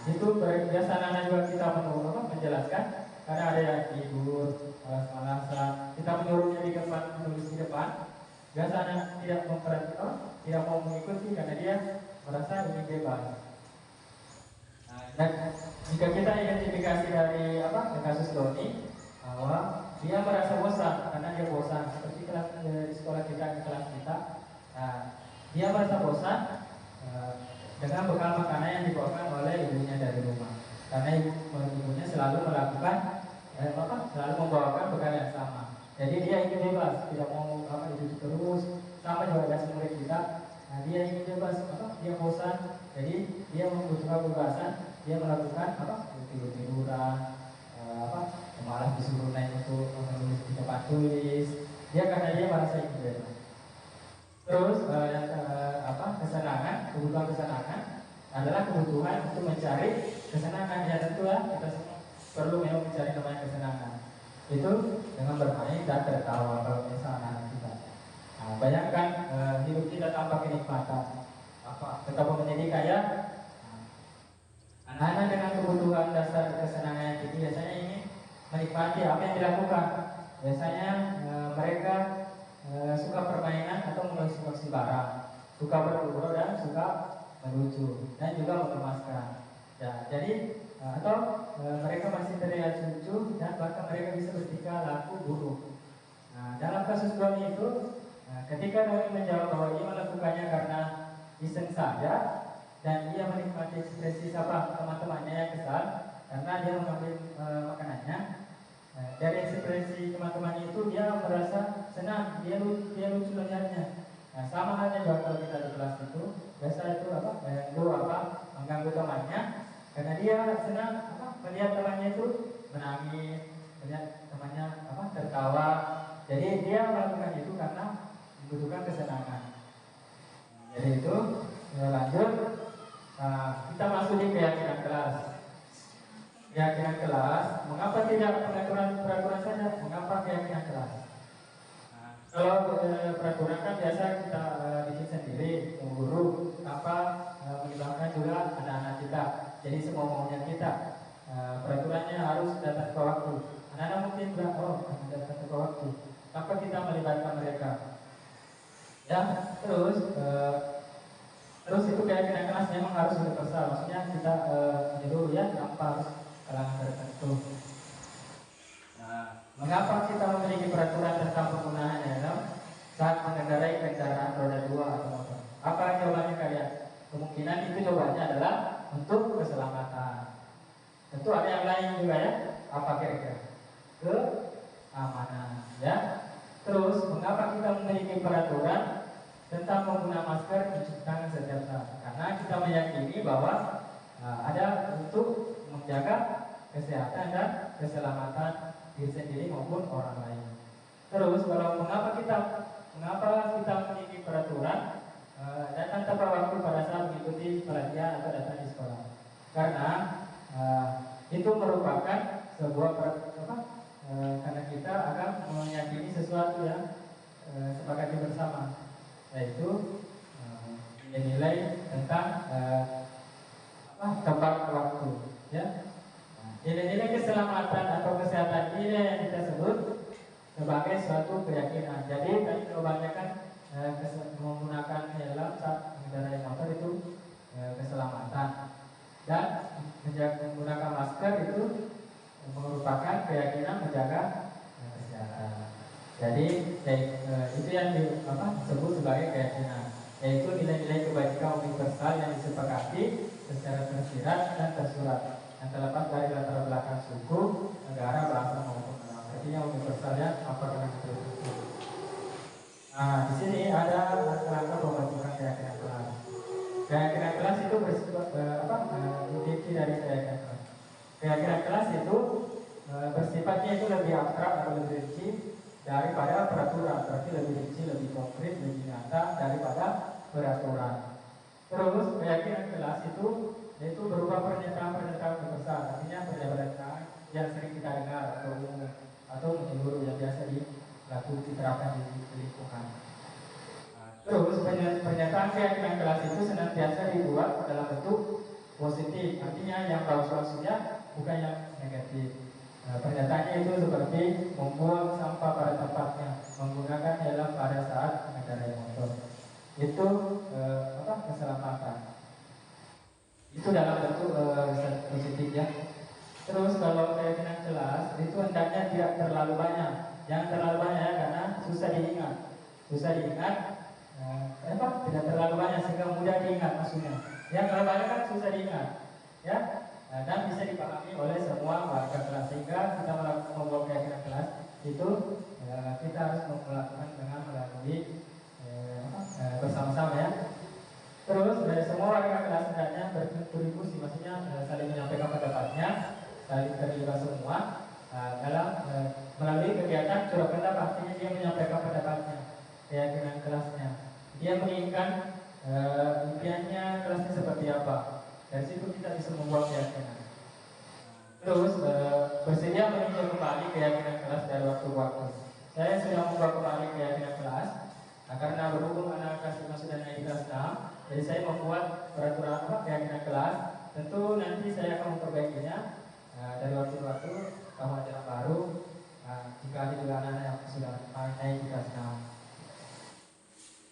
Itu biasa anak-anak juga kita menjelaskan, karena ada yang tidur, malas-malasan, kita menyuruhnya di depan, menulis di depan. Biasa anak tidak memperhatikan, tidak mau mengikuti karena dia merasa ingin bebas. Dan jika kita identifikasi dari kasus Doni, bahwa dia merasa bosan karena dia bosan, seperti kelas di sekolah kita, di kelas kita. Dia merasa bosan dengan bekal makanan yang dibawakan oleh ibunya dari rumah, karena ibunya selalu melakukan selalu membawakan bekal yang sama. Jadi dia ingin bebas, tidak mau itu terus. Sama juga ada murid kita, dia ingin bebas, dia bosan, jadi dia membutuhkan kebebasan. Dia melakukan tidur-tiduran, malah disuruh naik untuk menulis di tempat tulis. Dia karena dia merasa ingin bebas. Terus kesenangan, kebutuhan kesenangan adalah kebutuhan untuk mencari kesenangan. Ya tentu ya, kita semua perlu memang mencari namanya kesenangan. Itu dengan bermain dan tertawa kalau misalnya anak kita. Bayangkan hidup kita tanpa kenikmatan, betapa menyedihkan ya. Anak-anak dengan kebutuhan dasar kesenangan yang tinggi biasanya ingin menikmati apa yang dilakukan. Biasanya mereka suka permainan atau mengoleksi barang, suka bergurau dan suka melucu dan juga mengemaskan. Ya, jadi atau mereka masih terlihat lucu dan bahkan mereka bisa bertingkah laku buruk. Nah, dalam kasus Doni itu, ketika Doni menjawab bahwa ia melakukannya karena iseng saja dan ia menikmati ekspresi sapa teman-temannya yang kesal karena dia mengambil makanannya. Dari ekspresi teman-teman itu dia merasa senang, dia lucu melihatnya. Nah, sama halnya juga kalau kita di kelas itu, biasa itu mengganggu temannya, karena dia senang melihat temannya itu menangis, melihat temannya tertawa. Jadi dia melakukan itu karena membutuhkan kesenangan. Jadi itu lanjut, kita masuk di keyakinan kelas. Keyakinan kelas, mengapa tidak peraturan saja? Mengapa keyakinan kelas? Kalau peraturan kan biasa kita bikin sendiri, guru melibatkan juga anak-anak kita. Jadi semua maunya kita. Peraturannya harus datang ke waktu. Anak-anak mungkin bilang, datang ke waktu. Tanpa kita melibatkan mereka. Ya, terus itu keyakinan kelas memang harus universal. Maksudnya kita menyuruh ya tanpa harus kalangan tertentu. Nah, mengapa kita memiliki peraturan tentang penggunaannya saat mengendarai kendaraan roda 2 atau motor? Apa jawabannya kalian? Kemungkinan itu jawabannya adalah untuk keselamatan. Tentu ada yang lain juga ya. Apa kira-kira? Keamanan ya. Terus mengapa kita memiliki peraturan tentang menggunakan masker, mencuci tangan setiap saat? Karena kita meyakini bahwa ada untuk menjaga kesehatan dan keselamatan diri sendiri maupun orang lain. Terus kalau mengapa kita memiliki peraturan datang tepat waktu pada saat mengikuti pelatihan atau datang di sekolah? Karena itu merupakan sebuah karena kita akan meyakini sesuatu yang sepakati bersama, yaitu nilai tentang tepat waktu ya. Nilai-nilai keselamatan atau kesehatan ini yang kita sebut sebagai suatu keyakinan. Jadi tadi kebanyakan menggunakan helm saat mengendarai motor itu keselamatan, dan menggunakan masker itu merupakan keyakinan menjaga kesehatan. Jadi itu yang disebut sebagai keyakinan, yaitu nilai-nilai kebajikan universal yang disepakati secara tersirat dan tersurat, yang terlepas dari latar belakang suku, negara, bahasa maupun agama. Artinya universalnya apakah itu? Nah, di sini ada rangka pembentukan keyakinan kelas. Keyakinan kelas itu bersifat inti dari keyakinan kelas. Keyakinan kelas itu bersifatnya itu lebih abstrak atau lebih rinci daripada peraturan, berarti lebih rinci, lebih konkret, lebih nyata daripada peraturan. Terus keyakinan kelas itu yaitu berupa pernyataan-pernyataan besar, artinya pernyataan yang sering kita dengar atau umum atau menyeluruh yang biasa diterapkan di lingkungan. Terus pernyataan keyakinan kelas itu senantiasa dibuat dalam bentuk positif, artinya yang bagus-bagusnya bukan yang negatif. Pernyataannya itu seperti membuang sampah pada tempatnya, menggunakan helm pada saat mengendarai motor. Itu keselamatan. Itu dalam bentuk positif ya. Terus kalau keyakinan kelas itu hendaknya tidak terlalu banyak. Jangan terlalu banyak karena susah diingat. Tidak terlalu banyak sehingga mudah diingat maksudnya. Ya, kalau banyak kan susah diingat. Ya. Dan bisa dipahami oleh semua warga kelas, sehingga kita membuat keyakinan kelas itu kita harus melakukan dengan melalui bersama-sama ya. Terus dari semua warga kelas hendaknya berkontribusi, maksudnya saling menyampaikan pendapatnya, saling terlibat semua dalam melalui kegiatan curah pendapat, artinya dia menyampaikan pendapatnya, keyakinan kelasnya. Dia menginginkan impiannya kelasnya seperti apa. Dari situ kita bisa membuat keyakinan. Terus bersedia meninjau kembali keyakinan kelas dari waktu ke waktu. Saya sudah membuat kembali keyakinan kelas. Karena berhubung anak kelas 5 sudah naik kelas 6, jadi saya membuat peraturan keyakinan kelas. Tentu nanti saya akan memperbaikinya dari waktu ke waktu, tahun ajaran baru. Jika ada juga anak-anak yang sudah naik di kelas 6.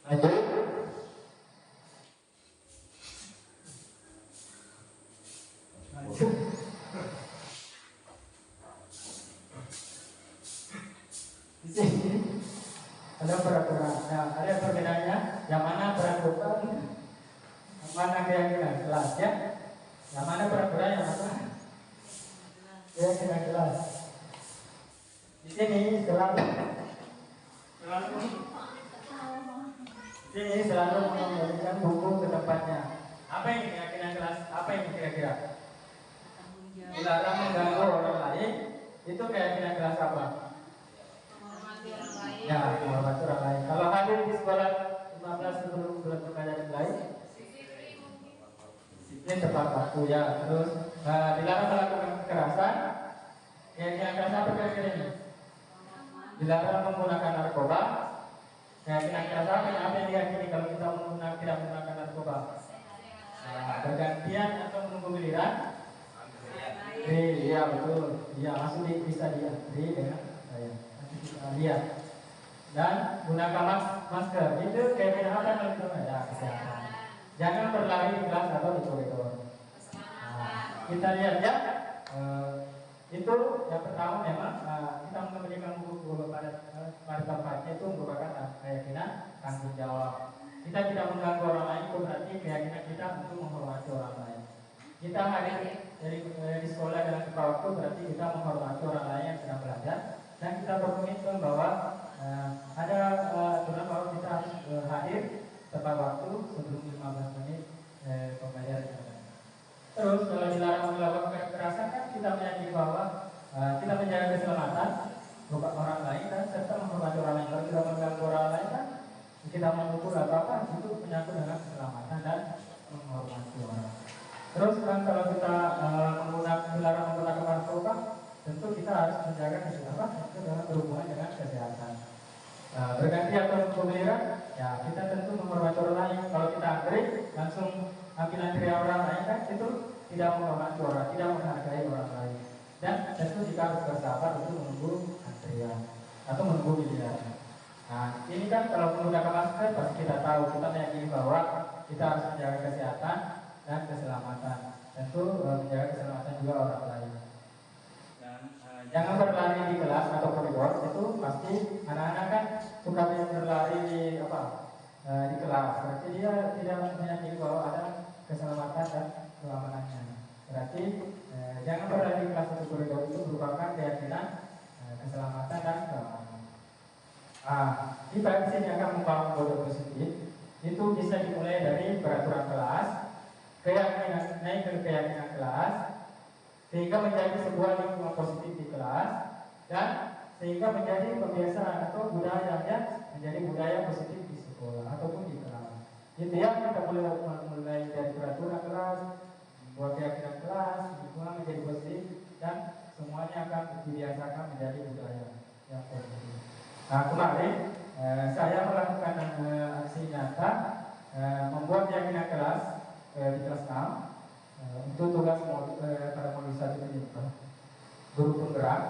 Lanjut. ada peraturan. Nah, ada perbedaannya. Yang mana peraturan, yang mana keyakinan kelas ya. Yang mana peraturan, yang mana keyakinan kelas. Di sini selalu mengembalikan buku ke tempatnya. Apa yang keyakinan kelas? Apa yang kira-kira? Dilarang mengganggu orang lain. Itu keyakinan kelas apa? Ya, menghormati orang lain. Kalau hadir di sekolah 15 sebelum bulan berkaya dimulai, disiplin tepat waktu ya. Terus dilarang melakukan kekerasan. Keyakinan kelas apa kira-kira ini? Dilarang menggunakan narkoba. Keyakinan kelas apa yang diyakini kalau kita tidak menggunakan narkoba? Bergantian atau menunggu giliran? Iya betul. Iya masuk bisa diantri dengan saya. Nanti kita lihat. Dan gunakan masker. Itu keyakinan apa kalau itu ada kesehatan. Jangan berlari di kelas atau di koridor. Kita lihat ya. Itu yang pertama memang kita memberikan buku pada tempatnya itu merupakan keyakinan tanggung jawab. Kita tidak mengganggu orang lain itu berarti keyakinan kita untuk menghormati orang lain. Kita hadir di sekolah dengan tepat waktu berarti kita menghormati orang lain yang sedang belajar dan kita berkomitmen bahwa ada aturan bahwa kita harus hadir tepat waktu sebelum 15 menit pembelajaran. Terus kalau dilarang melakukan kekerasan kan kita meyakini bahwa kita menjaga keselamatan orang lain dan serta menghormati orang lain. Kalau tidak mengganggu orang lain kan kita memukul atau apa itu menyangkut dengan keselamatan dan menghormati orang. Terus kan kalau kita dilarang menggunakan narkoba, tentu kita harus menjaga keselamatan itu dalam berhubungan dengan kesehatan. Berganti atau bergiliran, ya kita tentu menghormati orang lain. Kalau kita antri langsung ambil antri orang lain kan itu tidak menghormati orang, tidak menghargai orang lain. Dan tentu kita harus bersabar untuk menunggu antrian atau menunggu giliran. Nah ini kan kalau menggunakan masker pasti kita tahu, kita meyakini bahwa kita harus menjaga kesehatan dan keselamatan. Tentu menjaga keselamatan juga orang lain. Jangan berlari di kelas atau koridor. Itu pasti anak-anak kan suka berlari di di kelas. Berarti dia tidak meyakini bahwa ada keselamatan dan keamanannya. Berarti jangan berlari di kelas atau koridor itu merupakan keyakinan keselamatan dan keamanan. Di bab sini akan membangun kode positif. Itu bisa dimulai dari peraturan kelas, keyakinan naik ke keyakinan kelas, sehingga menjadi sebuah lingkungan positif di kelas dan sehingga menjadi kebiasaan atau budayanya menjadi budaya positif di sekolah ataupun di kelas. Itu ya, kita mulai dari peraturan kelas, membuat keyakinan kelas, lingkungan menjadi positif dan semuanya akan dibiasakan menjadi budaya yang positif. Nah kemarin saya melakukan aksi nyata membuat keyakinan kelas di kelas 6. Untuk tugas pada modul 1 ini guru penggerak.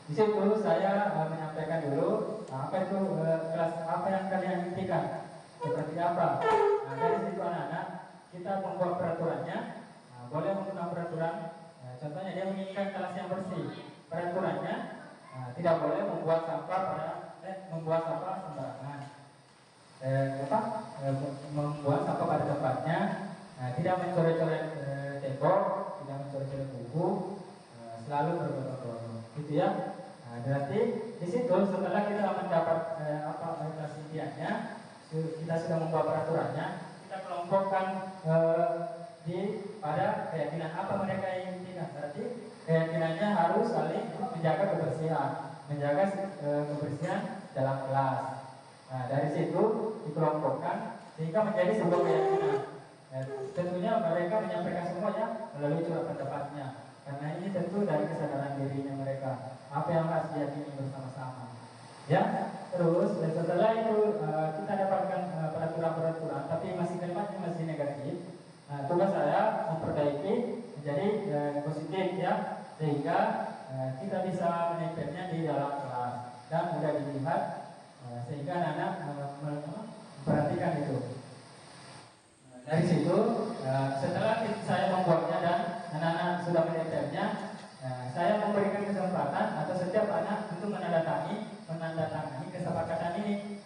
Di situ saya menyampaikan dulu apa itu kelas apa yang kalian impikan seperti apa. Nah dari situ anak-anak kita membuat peraturannya. Boleh menggunakan peraturan. Contohnya dia menginginkan kelas yang bersih. Peraturannya tidak boleh membuat sampah sembarangan. Membuat sampah pada tempatnya. Tidak mencoret-coret tembok, tidak mencoret-coret buku, selalu bergotong-gotong, gitu ya. Berarti di situ setelah kita mendapat kelas impiannya, kita sudah membuat peraturannya, kita kelompokkan pada keyakinan apa mereka yang inginkan. Berarti keyakinannya harus saling menjaga kebersihan, kebersihan dalam kelas. Nah dari situ dikelompokkan sehingga menjadi sebuah keyakinan. Tentunya mereka menyampaikan semuanya melalui surat pendapatnya, karena ini tentu dari kesadaran dirinya mereka apa yang harus diyakini bersama-sama. Ya, terus setelah itu kita dapatkan peraturan-peraturan, tapi kalimatnya masih negatif. Nah, tugas saya memperbaiki menjadi positif ya, sehingga kita bisa menempelnya di dalam kelas dan mudah dilihat, sehingga anak-anak memperhatikan itu. Dari situ, setelah saya membuatnya dan anak-anak sudah menempelnya, saya memberikan kesempatan atau setiap anak untuk menandatangani kesepakatan ini.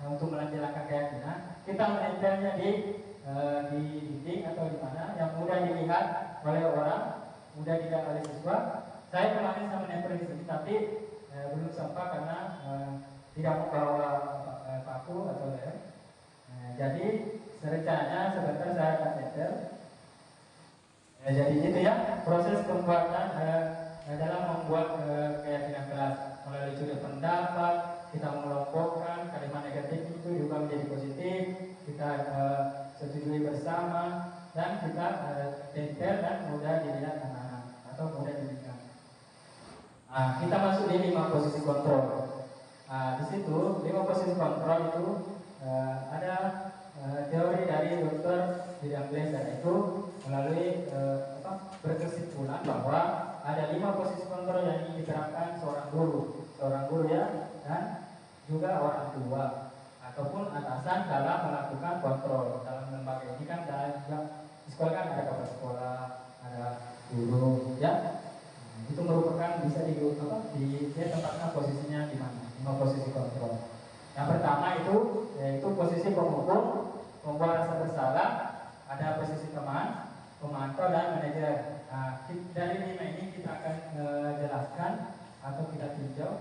untuk menjalankan keyakinan, kita menempelnya di dinding atau di mana yang mudah dilihat oleh orang, mudah dilihat oleh siswa. Saya kemarin sama menempel di sini, tapi belum sempat karena tidak membawa paku atau lem. Jadi rencananya sebentar saya akan nempel. Jadi itu ya proses pembuatan dalam membuat keyakinan kelas melalui sudut pendapat, kita mengelompokkan kalimat negatif itu juga menjadi positif, kita setujui bersama, dan kita tempel dan mudah dilihat anak-anak atau mudah dilihat. Kita masuk di 5 posisi kontrol. Di situ 5 posisi kontrol itu ada teori dari Dr. William Glasser, itu melalui berkesimpulan bahwa ada 5 posisi kontrol yang ingin diterapkan seorang guru ya, dan juga orang tua ataupun atasan dalam melakukan kontrol dalam lembaga ini kan. Dan juga di sekolah kan ada kepala sekolah, ada guru ya. Itu merupakan bisa dia tempatkan posisinya di mana, 5 posisi kontrol. Yang pertama itu yaitu posisi penghukum, pembuat rasa bersalah, ada posisi teman, pemantau, dan manajer. Dari 5 ini kita akan jelaskan atau kita tinjau.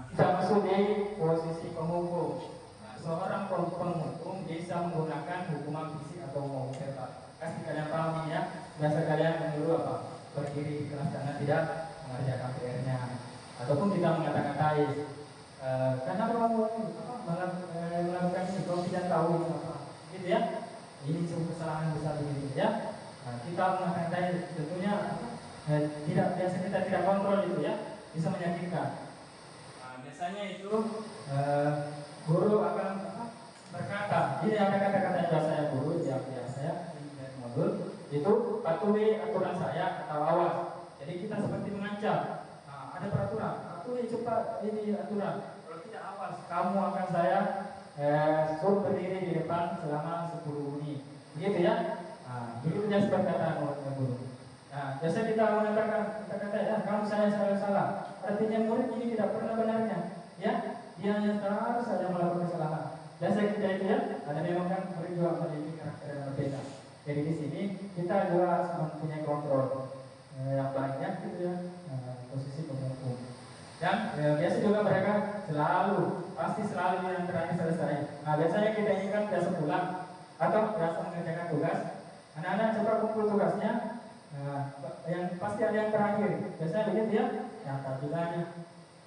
Kita masuk di posisi penghukum. Seorang penghukum bisa menggunakan hukuman fisik atau hukuman verbal. Kasih kalian paham ya. Biasa kalian menyuruh berdiri di kelas karena tidak mengerjakan PR-nya, ataupun kita mengata-ngatai karena kamu melakukan ini, kamu tidak tahu gitu ya. Ini sebuah kesalahan besar begini ya. Kita mengata-ngatai tentunya biasa kita tidak kontrol itu ya, bisa menyakitkan. Biasanya itu guru akan berkata, ini ada kata-kata yang biasanya guru saya di modul itu patuhi aturan saya atau awas. Jadi kita seperti mengancam, ada peraturan, patuhi cepat ini aturan. Kalau tidak awas, kamu akan saya suruh berdiri di depan selama 10 menit. Begitu ya. Begitu dia seperti kata guru. Biasa kita mengatakan kata-kata ya, kamu saya salah. Artinya murid ini tidak pernah benarnya, ya. Dia hanya selalu saja melakukan kesalahan. Biasa kita itu ya, ada memang kan murid juga memiliki karakter yang berbeda. Jadi di sini kita juga harus mempunyai kontrol yang banyak gitu ya, posisi penghukum. Dan biasa juga mereka pasti selalu yang terakhir selesai. Biasanya kita inginkan biasa pulang atau biasa mengerjakan tugas. Anak-anak coba kumpul tugasnya. Yang pasti ada yang terakhir. Biasanya begitu ya. Yang bilangnya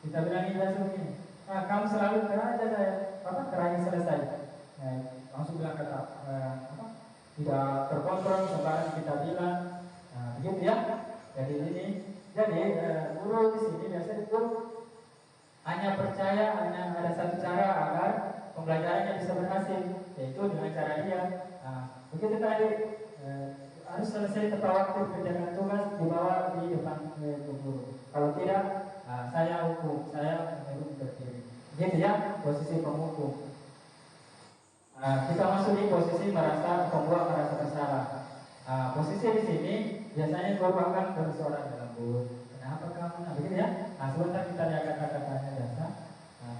kita bilangin biasa begini. Kamu selalu terakhir selesai. Langsung bilang kata tidak terkontrol sembarang kita bilang. Begitu ya. Jadi guru di sini biasanya itu hanya percaya hanya ada satu cara agar pembelajarannya bisa berhasil, yaitu dengan cara dia. Begitu tadi harus selesai tepat waktu kerjakan tugas dibawa di depan guru. Kalau tidak, saya hukum, saya menyuruh berdiri. Gitu ya, posisi penghukum. Kita masuk di posisi pembuat merasa bersalah. Posisi di sini biasanya guru akan bersuara dalam guru. Kenapa kamu? Begitu ya. Sebentar kita lihat kata-katanya biasa.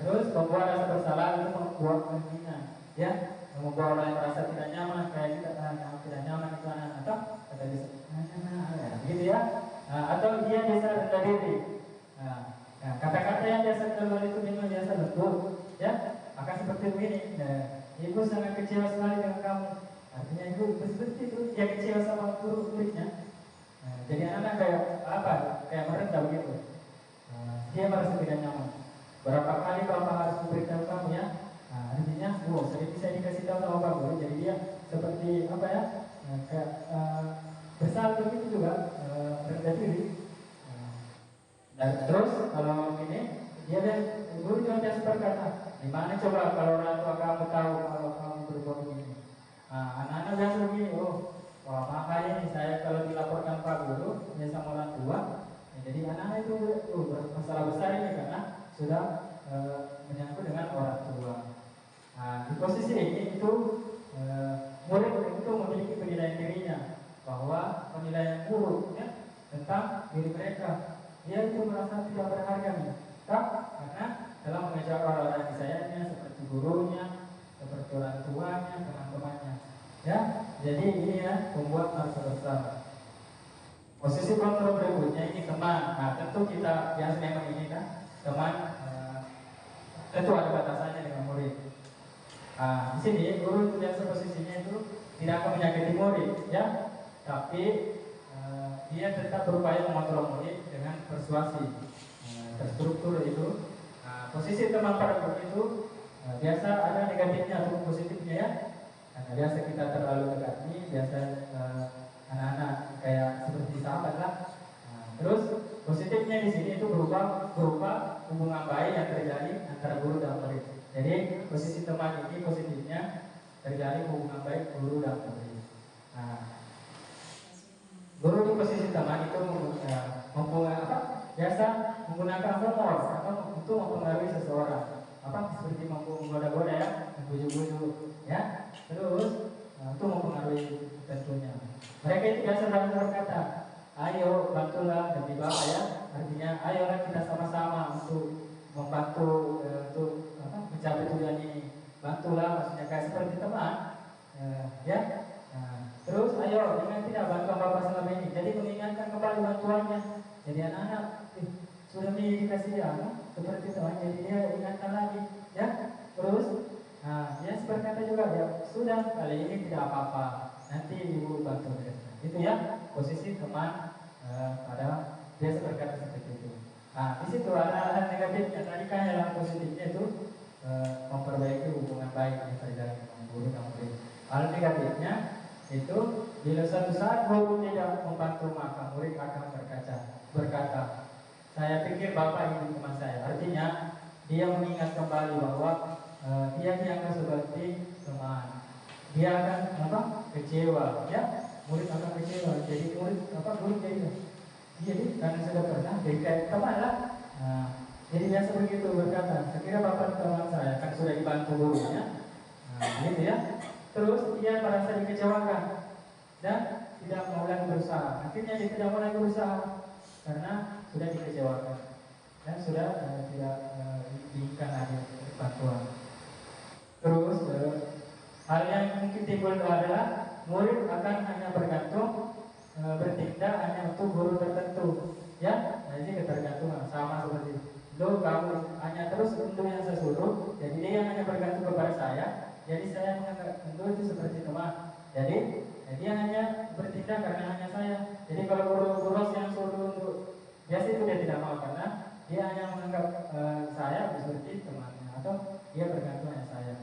Terus pembuat rasa bersalah itu membuat pembinaan, ya. Membuat orang yang merasa tidak nyaman, kayak kita tidak nyaman itu anak atau kata bisa begitu ya. Atau dia biasa rendah diri. Kata-kata yang biasa keluar itu memang biasa betul, ya. Akan seperti begini. Ibu sangat kecewa sekali dengan kamu. Artinya ibu seperti itu, dia kecewa sama muridnya. Jadi anak-anak kayak merendah begitu. Dia merasa tidak nyaman. Berapa kali bapak harus memberitahu kamu ya? Artinya, saya dikasih tahu sama Pak Guru, jadi dia seperti kayak besar begitu juga, rendah diri. Dan terus kalau ini dia guru juga biasa berkata, gimana coba kalau orang tua kamu tahu kalau kamu berbuat begini? Anak-anak biasa begini, makanya ini saya kalau dilaporkan Pak Guru ya sama orang tua, jadi anak-anak itu masalah besar ini karena sudah menyangkut dengan orang tua. Di posisi ini itu murid itu memiliki penilaian dirinya bahwa penilaian buruk ya, tentang diri mereka. Dia itu merasa tidak berharga nih, karena dalam mengajar orang-orang di saya ya, pembuat merasa bersalah. Posisi kontrol berikutnya ini teman. Nah, tentu kita yang memang ini kan teman, tentu ada batasannya dengan murid. Nah, di sini guru itu biasa posisinya itu tidak akan menyakiti murid, ya, tapi dia tetap berupaya mengontrol murid dengan persuasi terstruktur itu. Nah, posisi teman pada guru itu biasa ada negatifnya atau positifnya, ya. Karena biasa kita terlalu dekati, biasa anak-anak kayak seperti sahabat lah. Nah, terus positifnya di sini itu berupa hubungan baik yang terjadi antara guru dan murid. Jadi posisi teman ini positifnya terjadi hubungan baik guru dan murid. Nah, guru di posisi teman itu biasa menggunakan humor atau untuk mempengaruhi seseorang, seperti menggoda-goda, ya, membujuk-bujuk, ya, terus untuk mempengaruhi tentunya. Mereka itu biasa berkata, ayo bantulah demi Bapak, ya, artinya ayolah kita sama-sama untuk membantu untuk mencapai tujuan ini, bantulah, maksudnya kayak seperti teman, ya. Nah, terus ayo jangan tidak bantu Bapak selama ini, jadi mengingatkan kembali bantuannya. Jadi anak-anak sudah dikasih dia seperti teman, jadi dia ingatkan lagi, ya. Terus dia berkata juga, ya sudah kali ini tidak apa-apa, nanti ibu bantu. Itu ya posisi teman pada dia berkata seperti itu. Nah, di situ ada hal negatifnya. Tadi kan yang positifnya itu memperbaiki hubungan baik yang terjadi dengan guru dan murid. Hal negatifnya itu bila suatu saat guru tidak membantu, maka murid akan berkata, saya pikir Bapak itu teman saya. Artinya dia mengingat kembali bahwa dia dianggap seperti teman. Dia akan kecewa, ya. Murid akan kecewa. Jadi murid jadi karena sudah pernah jadi kayak teman lah. Nah, jadi biasa begitu berkata, saya kira Bapak teman saya, kan sudah dibantu gurunya. Nah, gitu ya. Terus dia merasa dikecewakan dan tidak mau lagi berusaha. Akhirnya dia tidak mau lagi berusaha karena sudah dikecewakan dan sudah tidak diinginkan lagi bantuan. Terus hal yang mungkin timbul adalah murid akan hanya bergantung bertindak hanya untuk guru tertentu, ya. Jadi ketergantungan sama seperti itu. Kamu hanya terus untuk yang saya suruh, jadi dia yang hanya bergantung kepada saya. Jadi saya menganggap itu seperti teman. Jadi dia hanya bertindak karena hanya saya. Jadi kalau guru yang suruh untuk biasa itu dia tidak mau karena dia hanya menganggap saya seperti temannya atau dia bergantung hanya saya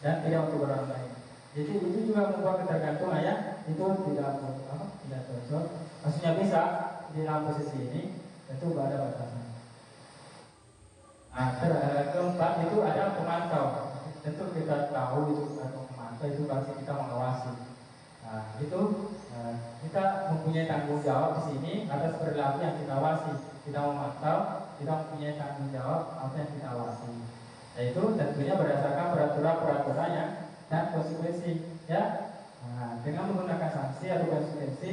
dan tidak untuk orang lain. Jadi itu juga membuat ketergantungan, ya. Itu tidak cocok. Maksudnya bisa di dalam posisi ini tentu ada batasan. Nah, keempat itu ada pemantau. Tentu kita tahu itu pemantau itu pasti kita mengawasi. Nah, itu kita mempunyai tanggung jawab di sini atas perilaku yang kita awasi. Kita memantau, kita mempunyai tanggung jawab apa yang kita awasi. Yaitu tentunya berdasarkan peraturan-peraturan yang dan konsekuensi, ya. Nah, dengan menggunakan sanksi atau konsekuensi,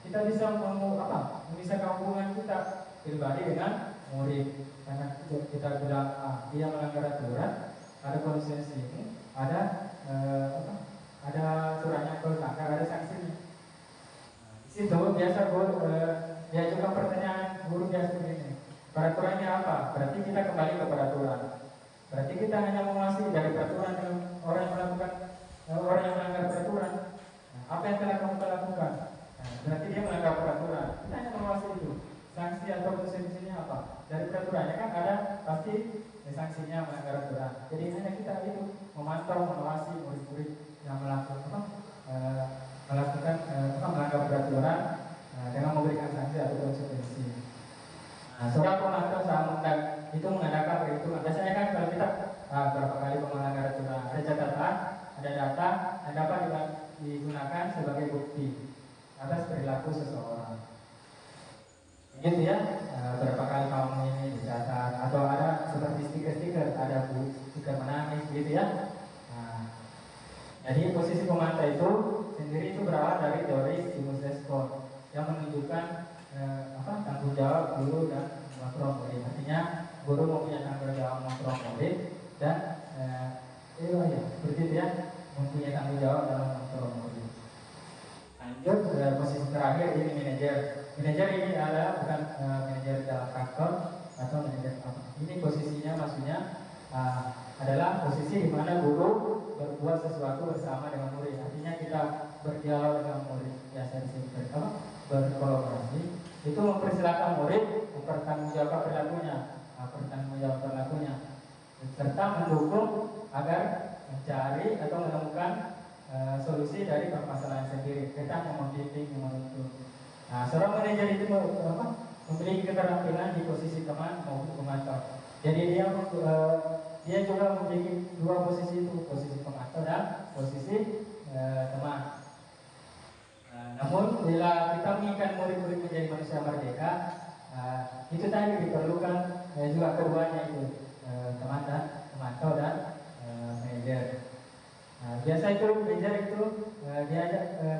kita bisa memisahkan hubungan kita pribadi dengan murid. Karena kita bilang dia melanggar aturan, ada konsekuensi ini, ada suratnya pelanggar, ada sanksinya. Di situ biasa guru diajukan pertanyaan guru biasa begini, peraturannya apa? Berarti kita kembali ke peraturan. Berarti kita hanya mengawasi dari peraturan orang yang melanggar peraturan. Nah, apa yang telah kamu lakukan? Nah, berarti dia melanggar peraturan. Kita hanya mengawasi itu. Sanksi atau konsekuensinya apa? Dari peraturannya kan ada pasti sanksinya melanggar aturan. Jadi hanya kita itu memantau, mengawasi murid-murid yang melakukan melanggar peraturan dengan memberikan sanksi atau konsekuensi. Nah, seorang pemantau saat itu mengadakan perhitungan. Biasanya kan kalau kita berapa kali melanggar aturan, ada catatan, ada data, yang dapat digunakan sebagai bukti atas perilaku seseorang. Gitu ya, berapa kali kamu ini dicatat, atau ada seperti stiker-stiker, ada stiker menangis, gitu ya. Nah, jadi posisi pemantau itu sendiri itu berawal dari teori stimulus respon yang menunjukkan tanggung jawab guru dan mengontrol murid. Artinya guru mempunyai tanggung jawab mengontrol murid dan seperti itu ya, mempunyai tanggung jawab dalam mengontrol murid. Lanjut posisi terakhir ini manajer. Manajer ini adalah bukan manajer dalam kantor atau manajer apa. Ini posisinya maksudnya adalah posisi di mana guru berbuat sesuatu bersama dengan murid. Artinya kita berdialog dengan murid, biasa disebut apa? Berkolaborasi. Itu mempersilahkan murid mempertanggungjawabkan perilakunya, serta mendukung agar mencari atau menemukan solusi dari permasalahan sendiri. Kita membimbing, menuntun. Nah, seorang manajer itu memiliki keterampilan di posisi teman maupun pemantau. Jadi dia juga memiliki dua posisi itu, posisi pemantau dan posisi teman. Namun bila kita menginginkan murid-murid menjadi manusia merdeka, itu tadi diperlukan juga keduanya itu, teman dan pemantau dan manajer. Biasa itu manajer itu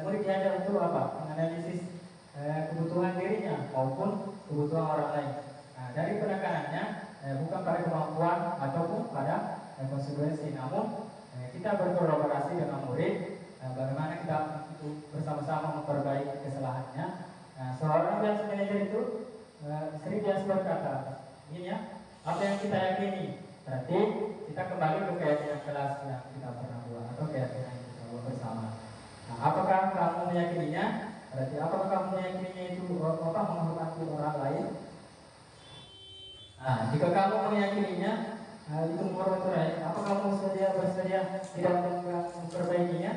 murid diajak untuk apa? Menganalisis kebutuhan dirinya maupun kebutuhan orang lain. Dari penekanannya bukan pada kemampuan ataupun pada konsekuensi, namun kita berkolaborasi dengan murid, bagaimana kita bersama-sama memperbaiki kesalahannya. Seorang biasa manajer itu sering biasa berkata, ini ya, apa yang kita yakini, berarti kita kembali ke keyakinan kelas yang kita pernah buat atau keyakinan yang kita buat bersama. Apakah kamu meyakininya? Berarti apakah kamu meyakininya itu menghormati orang lain? Jika kamu meyakininya itu menghormati orang lain, apa kamu bersedia tidak memperbaikinya?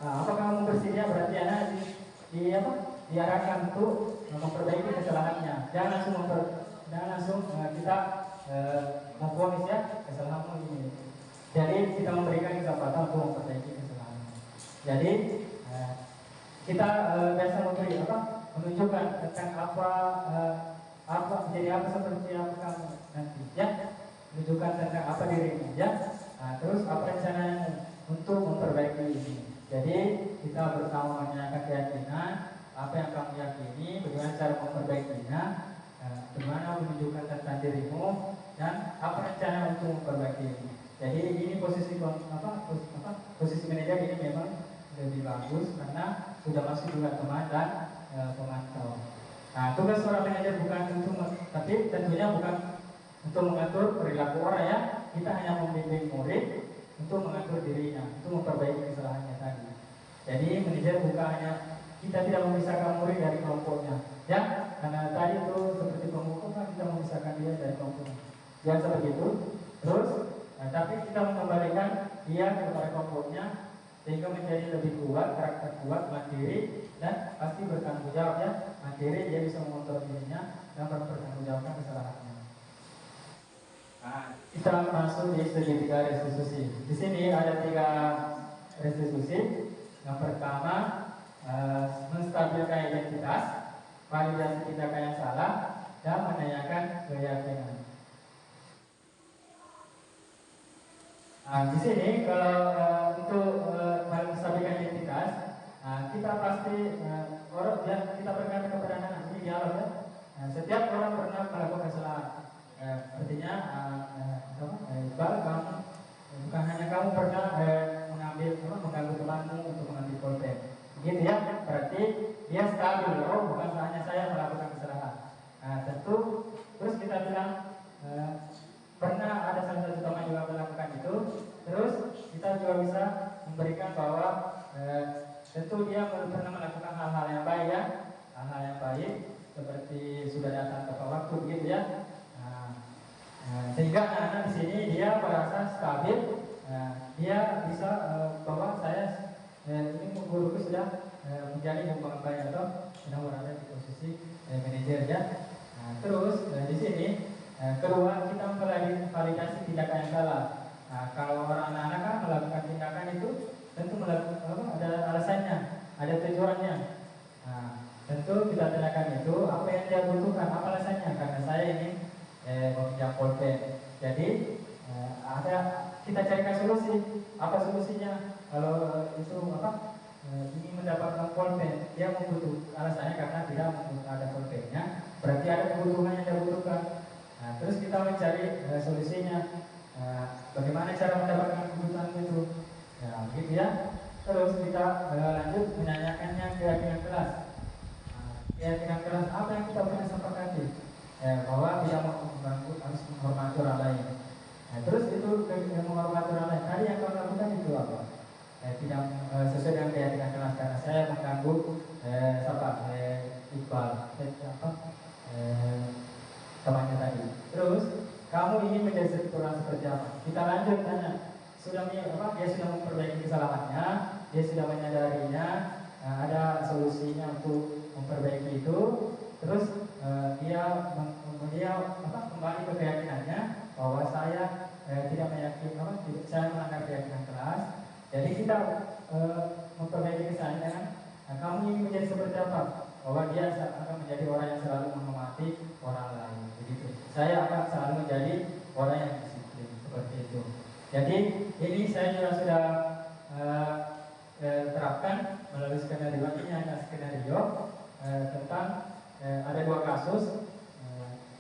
Apakah kamu bersedia? Berarti anak diarahkan untuk memperbaiki kesalahannya. Jangan langsung kita memvonis ya kesalahanmu ini. Jadi kita memberikan kesempatan untuk memperbaiki kesalahan. Jadi kita biasa menunjukkan tentang jadi apa seperti apa kamu nanti ya, menunjukkan tentang apa dirimu ya. Terus apa rencananya untuk memperbaiki ini. Jadi kita bersama menanyakan keyakinan, apa yang kamu yakini, bagaimana cara memperbaikinya, bagaimana menunjukkan tentang dirimu, dan apa rencana untuk memperbaiki ini. Jadi ini posisi manajer ini memang lebih bagus karena sudah masuk juga teman dan pemantau. Tugas seorang manajer bukan tapi tentunya bukan untuk mengatur perilaku orang ya. Kita hanya membimbing murid untuk mengatur dirinya, untuk memperbaiki kesalahannya tadi. Jadi manajer bukan hanya, kita tidak memisahkan murid dari kelompoknya, ya, karena tadi itu seperti pemukul kan kita memisahkan dia dari kelompoknya, ya seperti itu. Terus, tapi kita mengembalikan dia kepada kelompoknya sehingga menjadi lebih kuat, karakter kuat, mandiri dan pasti bertanggung jawab ya. Mandiri, dia bisa mengontrol dirinya dan mempertanggungjawabkan kesalahannya. Kita masuk di segitiga restitusi. Di sini ada 3 restitusi. Yang pertama, menstabilkan identitas, validasi tindakan yang salah, dan menanyakan keyakinan. Di sini kalau untuk menstabilkan identitas, kita pasti kita berkata kepada anak ini dialog ya. Setiap orang pernah melakukan kesalahan. Artinya Iqbal, kamu bukan hanya kamu pernah mengganggu temanmu untuk mengambil pulpen, gitu ya. Berarti dia stabil. Bukan hanya saya melakukan kesalahan. Tentu terus kita bilang pernah ada salah satu teman juga melakukan itu. Terus kita juga bisa memberikan bahwa tentu dia pernah melakukan hal-hal yang baik ya, hal-hal yang baik seperti sudah datang tepat waktu, gitu ya. Sehingga anak-anak di sini dia merasa stabil, dia bisa bahwa saya ini guruku sudah menjalin hubungan baik atau sedang berada di posisi manajer ya. Terus di sini kedua, kita memvalidasi tindakan yang salah. Kalau orang anak-anak kan melakukan tindakan itu tentu ada alasannya, ada tujuannya. Tentu kita tanyakan itu apa yang dia butuhkan, apa alasannya, karena saya ingin meminjam pulpen. Jadi kita carikan solusi. Apa solusinya? Kalau itu ingin mendapatkan pulpen, dia membutuhkan alasannya karena tidak ada pulpennya, berarti ada kebutuhan yang dia butuhkan. Terus kita mencari solusinya. Bagaimana cara mendapatkan kebutuhan itu? Ya, gitu ya. Terus kita lanjut menanyakannya keyakinan kelas. Keyakinan kelas apa yang kita pernah sepakati? Bahwa tidak mengganggu, harus menghormati orang lain. Terus itu menghormati orang lain. Tadi yang kau lakukan itu apa? Tidak sesuai dengan keyakinan kelas karena saya mengganggu Iqbal, temannya tadi. Terus kamu ingin menjadi orang seperti apa? Kita lanjut tanya. Dia sudah memperbaiki kesalahannya, dia sudah menyadarinya, ada solusinya untuk memperbaiki itu. Terus dia kembali ke keyakinannya bahwa saya tidak meyakini saya melanggar keyakinan kelas. Jadi kita memperbaiki kesalahan. Kamu ingin menjadi seperti apa? Bahwa dia akan menjadi orang yang selalu menghormati orang lain. Begitu. Saya akan selalu menjadi orang yang disiplin seperti itu. Jadi ini saya juga sudah terapkan melalui skenario ini hanya skenario tentang ada 2 kasus.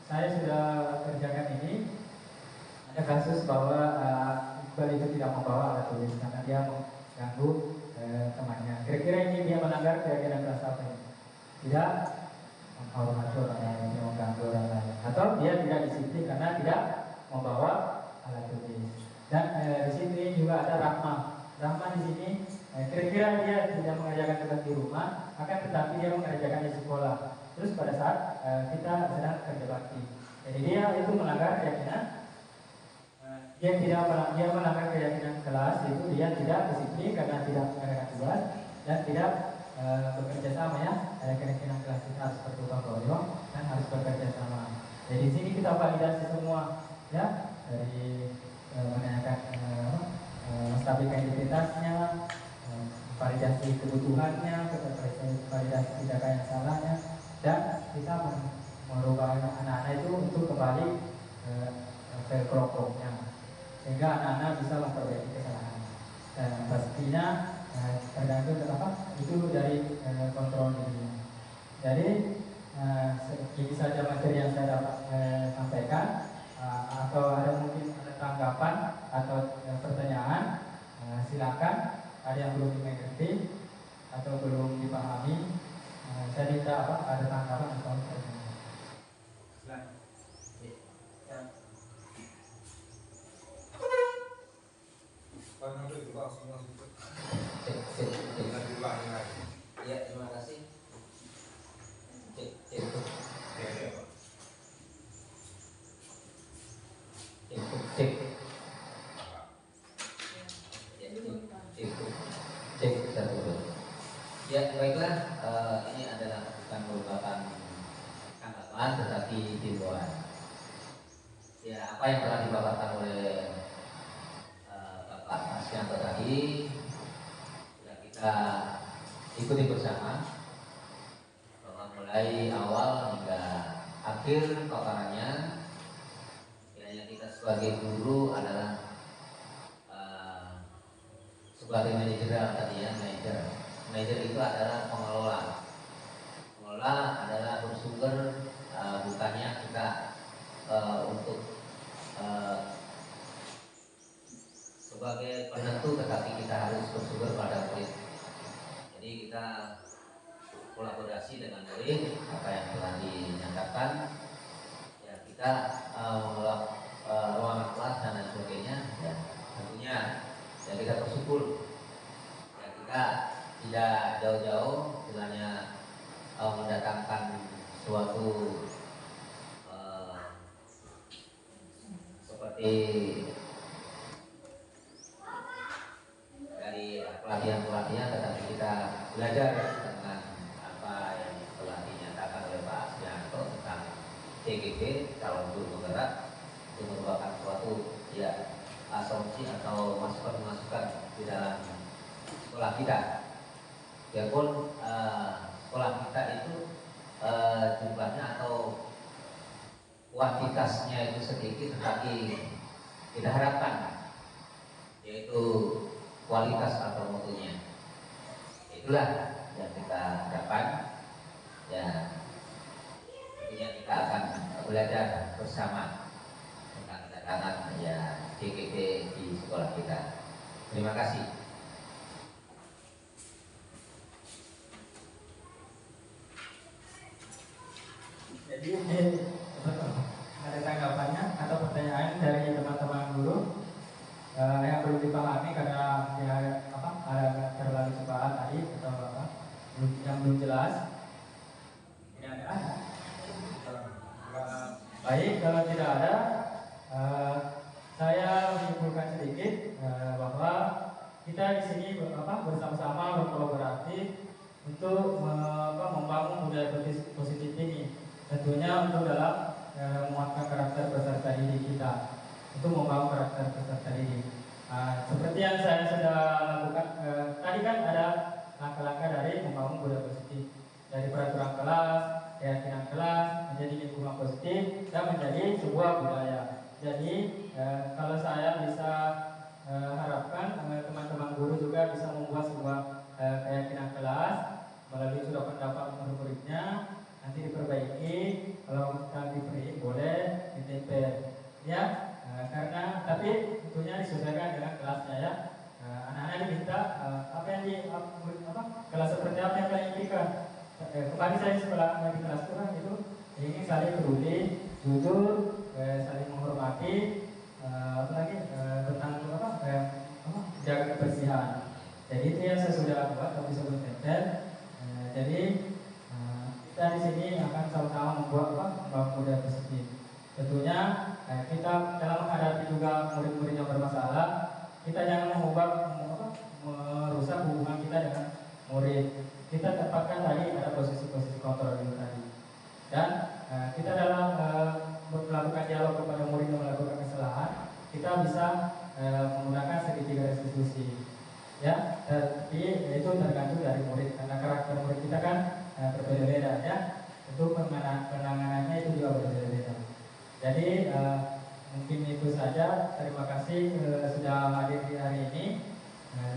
Saya sudah kerjakan ini. Ada kasus bahwa Iqbal itu tidak membawa alat tulis karena dia mengganggu temannya. Kira-kira ini dia melanggar keyakinan kelas apa ini? Tidak menghormati orang lain, dia mengganggu orang lain, atau dia tidak disiplin karena tidak membawa alat tulis. Dan di sini juga ada Rahma. Rahma di sini kira-kira dia tidak mengerjakan tugas di rumah, akan tetapi dia mengerjakan di sekolah. Terus pada saat kita sedang kerja bakti, jadi dia itu melanggar keyakinan. Dia melanggar keyakinan kelas, itu dia tidak disiplin karena tidak mengerjakan tugas dan tidak bekerja sama ya. Keyakinan kelas kita harus bertukang royong dan harus bekerja sama. Jadi di sini kita validasi semua ya, dari menanyakan menstabilkan identitasnya, validasi kebutuhannya, validasi tindakan yang salahnya, dan kita merubah anak-anak itu untuk kembali ke kelompoknya sehingga anak-anak bisa memperbaiki kesalahan. Dan pastinya tergantung itu dari kontrol dirinya. Jadi ini saja materi yang saya dapat sampaikan. Atau ada mungkin ada tanggapan atau pertanyaan, silakan. Ada yang belum dimengerti atau belum dipahami, saya minta ada tanggapan atau pertanyaan. Silakan. Ya, terima kasih. Ya, baiklah, ini adalah bukan merupakan tanggapan tetapi himbauan. Ya, apa yang telah dipaparkan oleh Bapak Asyanto tadi sudah kita ikuti bersama bahwa mulai awal hingga akhir paparannya kiranya kita sebagai guru adalah sebagai manajer tadi ya, manajer itu adalah pengelola adalah bersumber bukannya kita untuk sebagai penentu, tetapi kita harus bersumber pada murid. Jadi kita kolaborasi dengan murid, apa yang telah dinyatakan ya, kita mengelola ruangan kelas dan lain sebagainya ya, tentunya ya kita bersyukur ya, kita tidak jauh-jauh istilahnya mendatangkan suatu seperti dari pelatihan, tetapi kita belajar dengan apa yang telah dinyatakan oleh Pak Asyanto tentang CGP, calon guru penggerak. Itu merupakan suatu ya asumsi atau masukan di dalam sekolah kita. Biarpun sekolah kita itu jumlahnya atau kuantitasnya itu sedikit, tetapi kita harapkan yaitu kualitas atau mutunya. Itulah yang kita harapkan. Ya, tentunya kita akan belajar bersama tentang kedatangan ya CGP di sekolah kita. Terima kasih. Jadi ini ada tanggapannya atau pertanyaan dari teman-teman guru yang belum dipahami karena dia ada terlalu cepat tadi atau yang belum jelas. Ini ada. Baik, kalau tidak ada, saya menyimpulkan sedikit bahwa kita di sini bersama-sama berkolaborasi untuk membangun budaya positif ini. Tentunya untuk dalam menguatkan karakter peserta didik kita, untuk membangun karakter peserta didik. Seperti yang saya sudah lakukan tadi kan ada langkah-langkah dari membangun budaya positif, dari peraturan kelas, keyakinan kelas menjadi lingkungan positif dan menjadi sebuah budaya. Jadi kalau saya bisa harapkan teman-teman guru juga bisa membuat sebuah keyakinan kelas melalui surat pendapat murid-muridnya, nanti diperbaiki, kalau kita diberi boleh ditempel ya, karena tapi tentunya disesuaikan dengan kelasnya ya. Anak-anak diminta kelas seperti apa yang kalian inginkan. Kemarin saya sekolah di kelas itu kan itu ini saling peduli, jujur, saling menghormati, tentang jaga kebersihan. Jadi itu yang saya sudah buat tapi sebelum tempel. Jadi kita di sini akan sama-sama membuat budaya positif. Tentunya kita dalam menghadapi juga murid-murid yang bermasalah, kita jangan merusak hubungan kita dengan murid. Kita tempatkan tadi ada posisi-posisi kontrol dulu tadi. Dan kita dalam melakukan dialog kepada murid yang melakukan kesalahan, kita bisa menggunakan segitiga restitusi. Ya, tapi itu tergantung dari murid karena karakter murid kita kan berbeda-beda ya. Tentu penanganannya itu juga berbeda-beda. Jadi mungkin itu saja. Terima kasih sudah hadir di hari ini.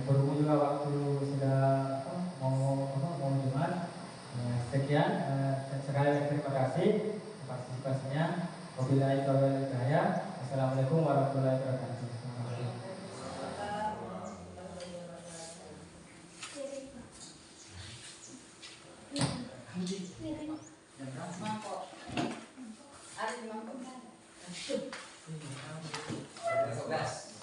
Berhubung juga waktu sudah mau Jumat. Sekian. Sekali lagi terima kasih partisipasinya. Wabillahi taufiq wal hidayah. Assalamualaikum warahmatullahi wabarakatuh. Mangkok. Ada di mangkok. Ada 11.